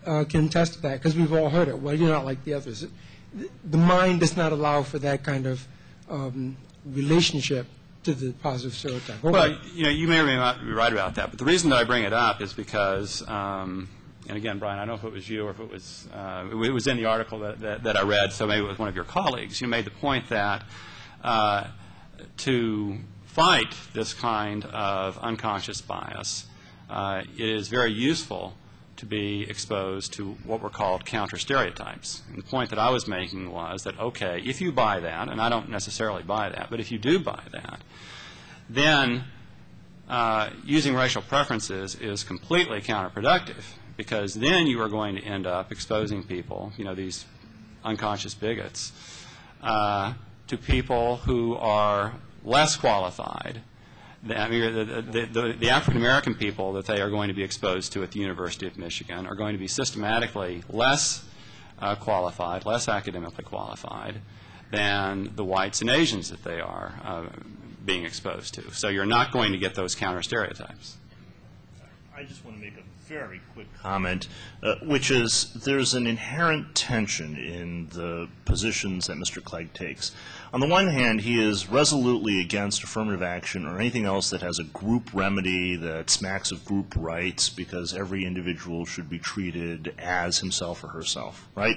H: can attest to that, because we've all heard it. Well, you're not like the others. The mind does not allow for that kind of relationship to the positive stereotype.
C: Well, you know, you may or may not be right about that, but the reason that I bring it up is because, and again, Brian, I don't know if it was you or if it was in the article that I read, so maybe it was one of your colleagues. You made the point that to fight this kind of unconscious bias, it is very useful to be exposed to what were called counter-stereotypes. And the point that I was making was that, okay, if you buy that, and I don't necessarily buy that, but if you do buy that, then using racial preferences is completely counterproductive, because then you are going to end up exposing people, you know, these unconscious bigots, to people who are less qualified. I mean, the African-American people that they are going to be exposed to at the University of Michigan are going to be systematically less qualified, less academically qualified than the whites and Asians that they are being exposed to. So you're not going to get those counter-stereotypes.
B: I just want to make a very quick comment, which is there's an inherent tension in the positions that Mr. Clegg takes. On the one hand, he is resolutely against affirmative action or anything else that has a group remedy that smacks of group rights, because every individual should be treated as himself or herself, right?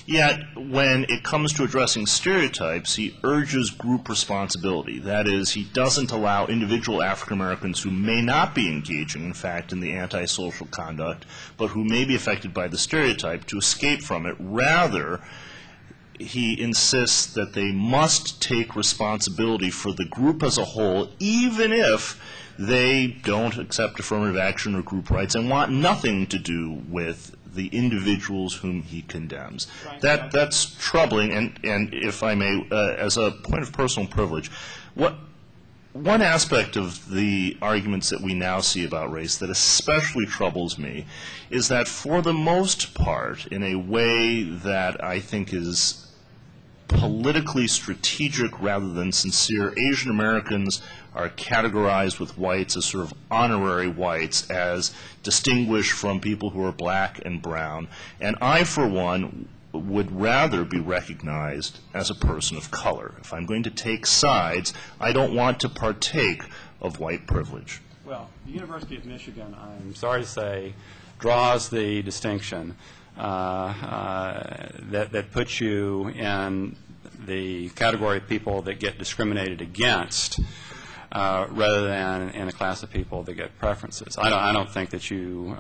B: Yet, when it comes to addressing stereotypes, he urges group responsibility. That is, he doesn't allow individual African Americans who may not be engaging, in fact, in the antisocial conduct, but who may be affected by the stereotype to escape from it. Rather, he insists that they must take responsibility for the group as a whole, even if they don't accept affirmative action or group rights and want nothing to do with the individuals whom he condemns. That's troubling, and if I may, as a point of personal privilege, one aspect of the arguments that we now see about race that especially troubles me is that for the most part, in a way that I think is politically strategic rather than sincere, Asian Americans are categorized with whites as sort of honorary whites, as distinguished from people who are black and brown. And I, for one, would rather be recognized as a person of color. If I'm going to take sides, I don't want to partake of white privilege.
C: Well, the University of Michigan, I'm sorry to say, draws the distinction that puts you in the category of people that get discriminated against rather than in a class of people that get preferences. I don't think that you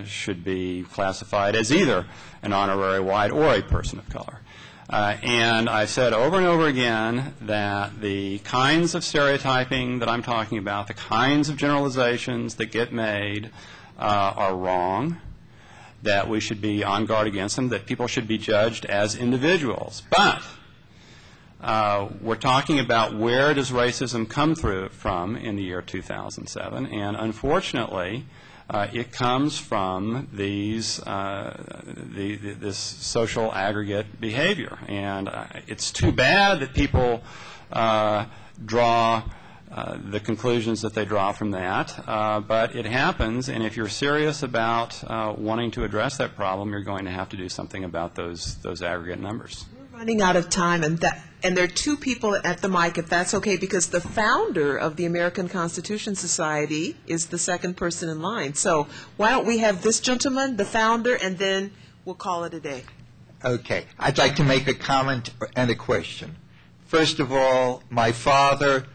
C: should be classified as either an honorary white or a person of color. And I've said over and over again that the kinds of stereotyping that I'm talking about, the kinds of generalizations that get made are wrong, that we should be on guard against them, that people should be judged as individuals. But we're talking about where does racism come from in the year 2007, and unfortunately, it comes from these this social aggregate behavior, and it's too bad that people draw the conclusions that they draw from that, but it happens, and if you're serious about wanting to address that problem, you're going to have to do something about those aggregate numbers.
A: We're running out of time, and there are two people at the mic, if that's okay, because the founder of the American Constitution Society is the second person in line. So why don't we have this gentleman, the founder, and then we'll call it a day.
I: Okay. I'd like to make a comment and a question. First of all, my father,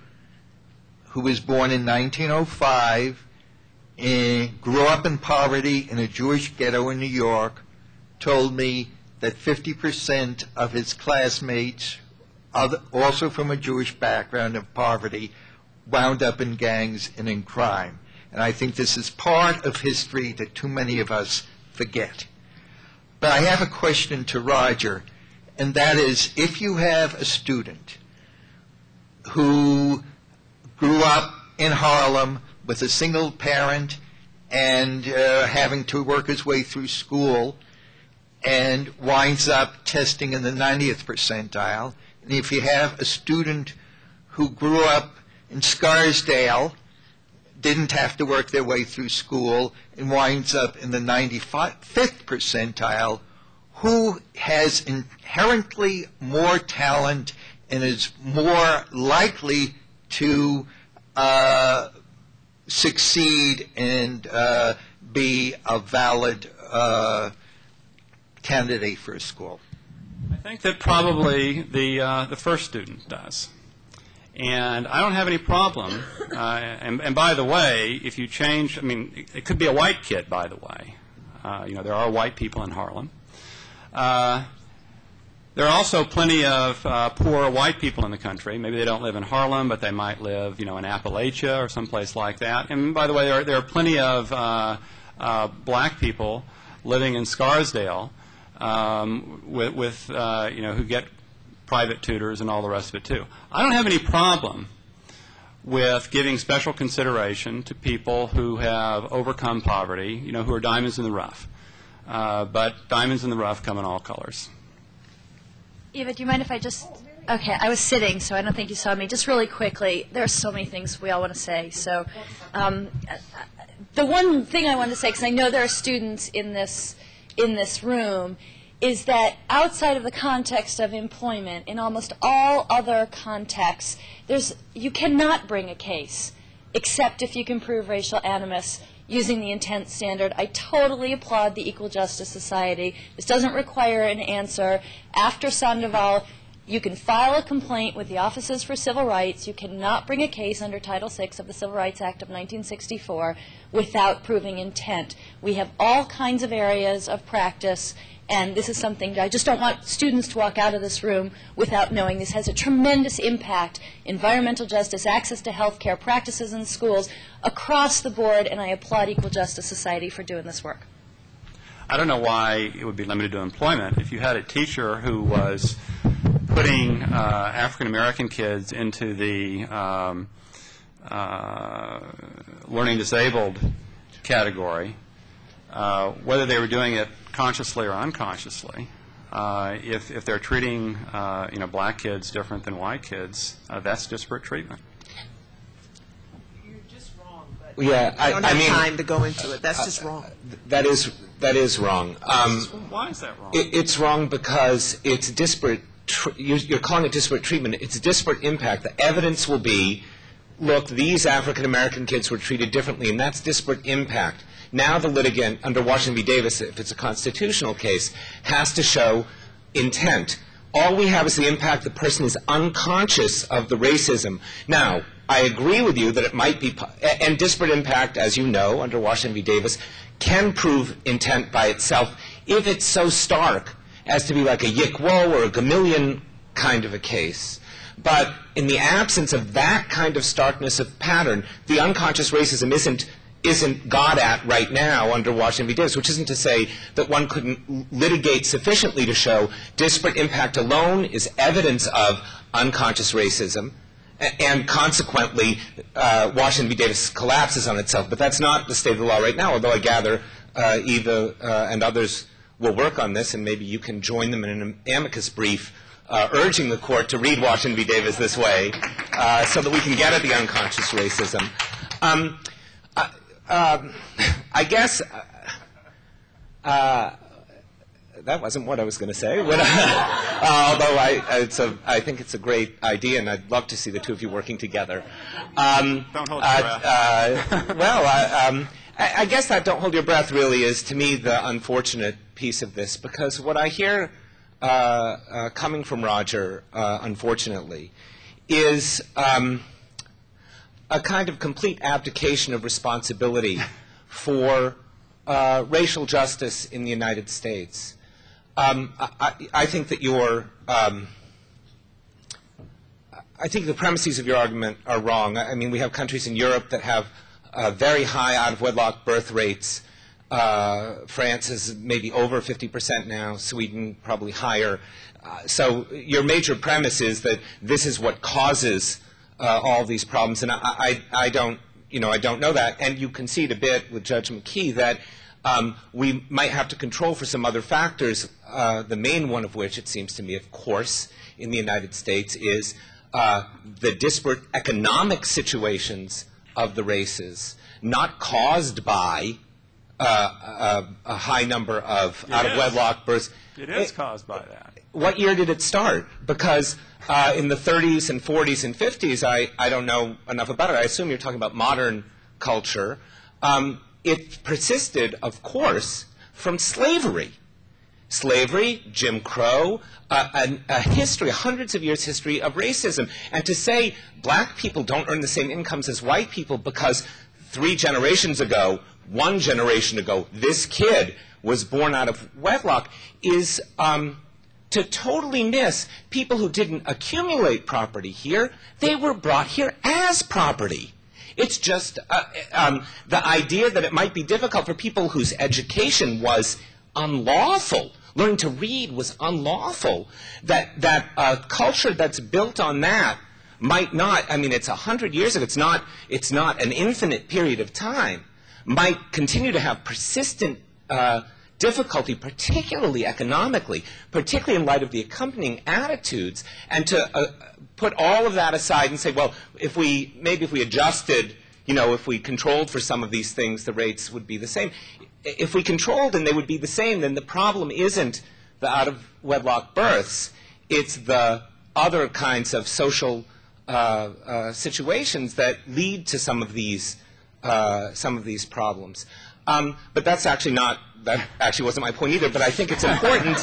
I: who was born in 1905, grew up in poverty in a Jewish ghetto in New York, told me that 50% of his classmates, also from a Jewish background of poverty, wound up in gangs and in crime. And I think this is part of history that too many of us forget. But I have a question to Roger, and that is, if you have a student who grew up in Harlem with a single parent and having to work his way through school and winds up testing in the 90th percentile, and if you have a student who grew up in Scarsdale, didn't have to work their way through school, and winds up in the 95th percentile, who has inherently more talent and is more likely to succeed and be a valid candidate for a school?
C: I think that probably the first student does. And I don't have any problem. And by the way, if you change, I mean, it could be a white kid, by the way. There are white people in Harlem. There are also plenty of poor white people in the country. Maybe they don't live in Harlem, but they might live, in Appalachia or someplace like that. And by the way, there are plenty of black people living in Scarsdale with who get private tutors and all the rest of it too. I don't have any problem with giving special consideration to people who have overcome poverty, who are diamonds in the rough. But diamonds in the rough come in all colors.
J: Eva, do you mind if I just... Okay, I was sitting, so I don't think you saw me. Just really quickly, there are so many things we all want to say. So the one thing I wanted to say, because I know there are students in this room, is that outside of the context of employment, in almost all other contexts, you cannot bring a case except if you can prove racial animus using the intent standard. I totally applaud the Equal Justice Society. This doesn't require an answer. After Sandoval, you can file a complaint with the Offices for Civil Rights. You cannot bring a case under Title VI of the Civil Rights Act of 1964 without proving intent. We have all kinds of areas of practice, and this is something that I just don't want students to walk out of this room without knowing. This has a tremendous impact. Environmental justice, access to health care, practices in schools, across the board, and I applaud Equal Justice Society for doing this work.
C: I don't know why it would be limited to employment. If you had a teacher who was putting African American kids into the learning disabled category, whether they were doing it consciously or unconsciously, if they're treating black kids different than white kids, that's disparate treatment.
A: You're just wrong, but
K: yeah,
A: I don't have time to go into it. That's just wrong.
K: That is wrong.
C: Why is that wrong?
K: It's wrong because it's disparate. You're calling it disparate treatment. It's disparate impact. The evidence will be, look, these African American kids were treated differently, and that's disparate impact. Now the litigant, under Washington v. Davis, if it's a constitutional case, has to show intent. All we have is the impact the person is unconscious of the racism. Now, I agree with you that it might be, and disparate impact, as you know, under Washington v. Davis, can prove intent by itself if it's so stark as to be like a Yick-Wo or a Gamillion kind of a case. But in the absence of that kind of starkness of pattern, the unconscious racism isn't got at right now under Washington v. Davis, which isn't to say that one couldn't litigate sufficiently to show disparate impact alone is evidence of unconscious racism, and consequently Washington v. Davis collapses on itself. But that's not the state of the law right now, although I gather Eva and others will work on this, and maybe you can join them in an amicus brief urging the court to read Washington v. Davis this way so that we can get at the unconscious racism. I guess that wasn't what I was going to say, although I think it's a great idea, and I'd love to see the two of you working together.
C: Don't hold your breath.
K: Well, I guess that don't hold your breath really is, to me, the unfortunate piece of this, because what I hear coming from Roger, unfortunately, is a kind of complete abdication of responsibility for racial justice in the United States. I think that I think the premises of your argument are wrong. I mean, we have countries in Europe that have very high out-of-wedlock birth rates. France is maybe over 50% now, Sweden probably higher. So your major premise is that this is what causes all these problems, and I don't know that. And you concede a bit with Judge McKee that we might have to control for some other factors, the main one of which, it seems to me, of course, in the United States is the disparate economic situations of the races, not caused by a high number of out-of-wedlock births.
C: It is caused by that.
K: What year did it start? Because in the 30s and 40s and 50s, I don't know enough about it. I assume you're talking about modern culture. It persisted, of course, from slavery. Slavery, Jim Crow, a history, hundreds of years' history of racism. And to say black people don't earn the same incomes as white people because 3 generations ago, 1 generation ago, this kid was born out of wedlock is to totally miss people who didn't accumulate property here. They were brought here as property. It's just the idea that it might be difficult for people whose education was unlawful, learning to read was unlawful, that a culture that's built on that might not, I mean, it's 100 years ago, it's not an infinite period of time, might continue to have persistent difficulty, particularly economically, particularly in light of the accompanying attitudes, and to put all of that aside and say, well, if we adjusted, if we controlled for some of these things, the rates would be the same. If we controlled and they would be the same, then the problem isn't the out-of-wedlock births, it's the other kinds of social situations that lead to some of these problems. But that's actually that actually wasn't my point either, but I think it's important.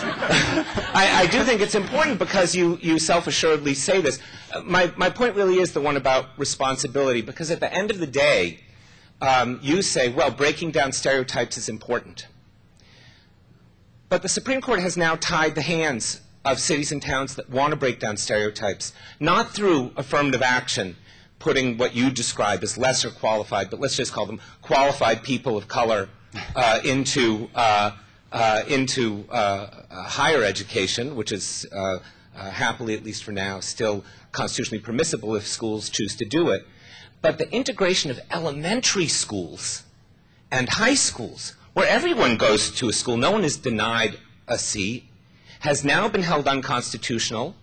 K: I do think it's important because you self-assuredly say this. My point really is the one about responsibility, because at the end of the day, you say, well, breaking down stereotypes is important. But the Supreme Court has now tied the hands of cities and towns that want to break down stereotypes, not through affirmative action, putting what you describe as lesser qualified, but let's just call them qualified people of color into higher education, which is happily, at least for now, still constitutionally permissible if schools choose to do it. But the integration of elementary schools and high schools, where everyone goes to a school, no one is denied a seat, has now been held unconstitutional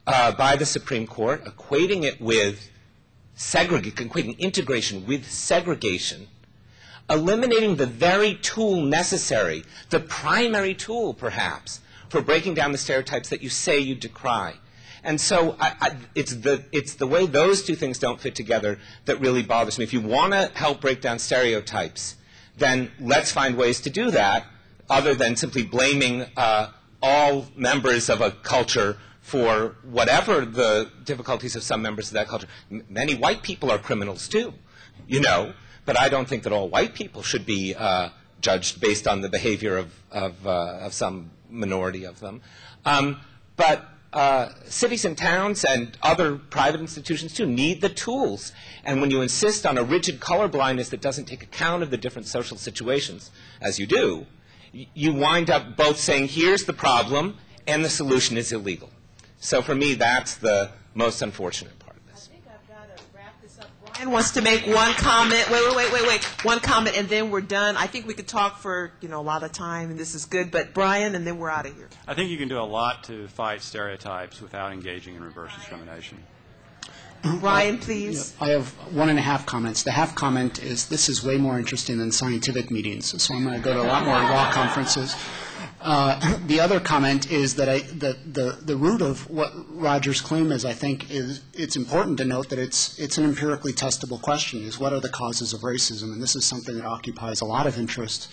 K: by the Supreme Court, equating it with equating integration with segregation, eliminating the very tool necessary, the primary tool, perhaps, for breaking down the stereotypes that you say you decry. And so it's the way those two things don't fit together that really bothers me. If you want to help break down stereotypes, then let's find ways to do that other than simply blaming all members of a culture for whatever the difficulties of some members of that culture. Many white people are criminals too, you know, but I don't think that all white people should be judged based on the behavior of some minority of them. But cities and towns and other private institutions too need the tools. And when you insist on a rigid colorblindness that doesn't take account of the different social situations, as you do, you wind up both saying, here's the problem, and the solution is illegal. So for me, that's the most unfortunate part of this.
A: I think I've got to wrap this up. Brian wants to make one comment. Wait. One comment, and then we're done. I think we could talk for, a lot of time, and this is good. But Brian, and then we're out of here.
C: I think you can do a lot to fight stereotypes without engaging in reverse discrimination.
A: Brian, please.
D: I have 1.5 comments. The half comment is this is way more interesting than scientific meetings, so I'm going to go to a lot more law conferences. The other comment is that the root of what Roger's claim is, I think, is it's important to note that it's an empirically testable question, is what are the causes of racism? And this is something that occupies a lot of interest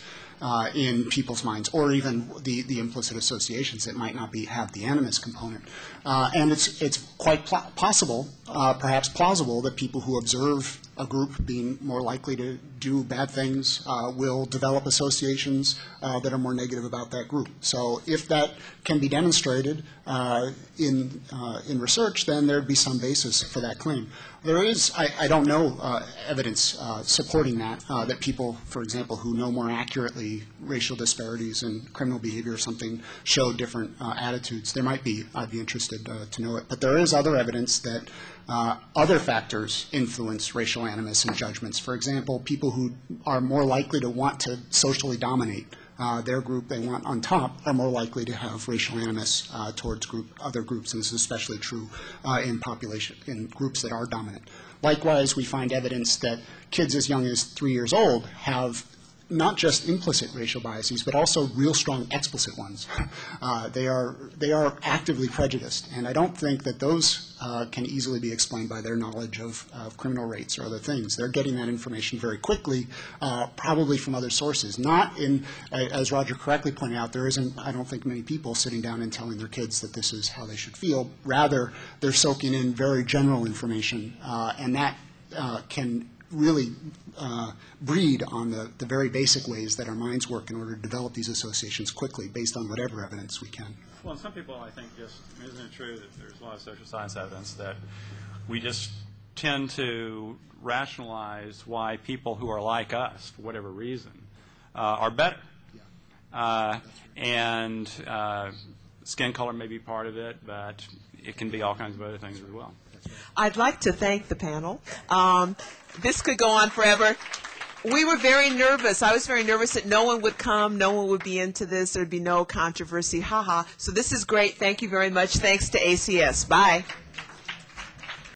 D: in people's minds, or even the implicit associations that might not have the animus component. And it's quite possible, perhaps plausible, that people who observe a group being more likely to do bad things will develop associations that are more negative about that group. So if that can be demonstrated in research, then there'd be some basis for that claim. There is, I don't know, evidence supporting that people, for example, who know more accurately racial disparities in criminal behavior or something show different attitudes. There might be. I'd be interested to know it. But there is other evidence that other factors influence racial animus and judgments. For example, people who are more likely to want to socially dominate their group they want on top are more likely to have racial animus towards other groups, and this is especially true in groups that are dominant. Likewise, we find evidence that kids as young as 3 years old have not just implicit racial biases, but also real strong explicit ones. They are actively prejudiced, and I don't think that those can easily be explained by their knowledge of criminal rates or other things. They're getting that information very quickly, probably from other sources. Not in, as Roger correctly pointed out, there isn't, I don't think, many people sitting down and telling their kids that this is how they should feel. Rather, they're soaking in very general information, and that can really breed on the very basic ways that our minds work in order to develop these associations quickly based on whatever evidence we can.
C: Well, some people, I think, isn't it true that there's a lot of social science evidence that we just tend to rationalize why people who are like us, for whatever reason, are better. And skin color may be part of it, but it can be all kinds of other things as well.
A: I'd like to thank the panel. This could go on forever. We were very nervous. I was very nervous that no one would come, no one would be into this, there'd be no controversy. So this is great. Thank you very much. Thanks to ACS. Bye.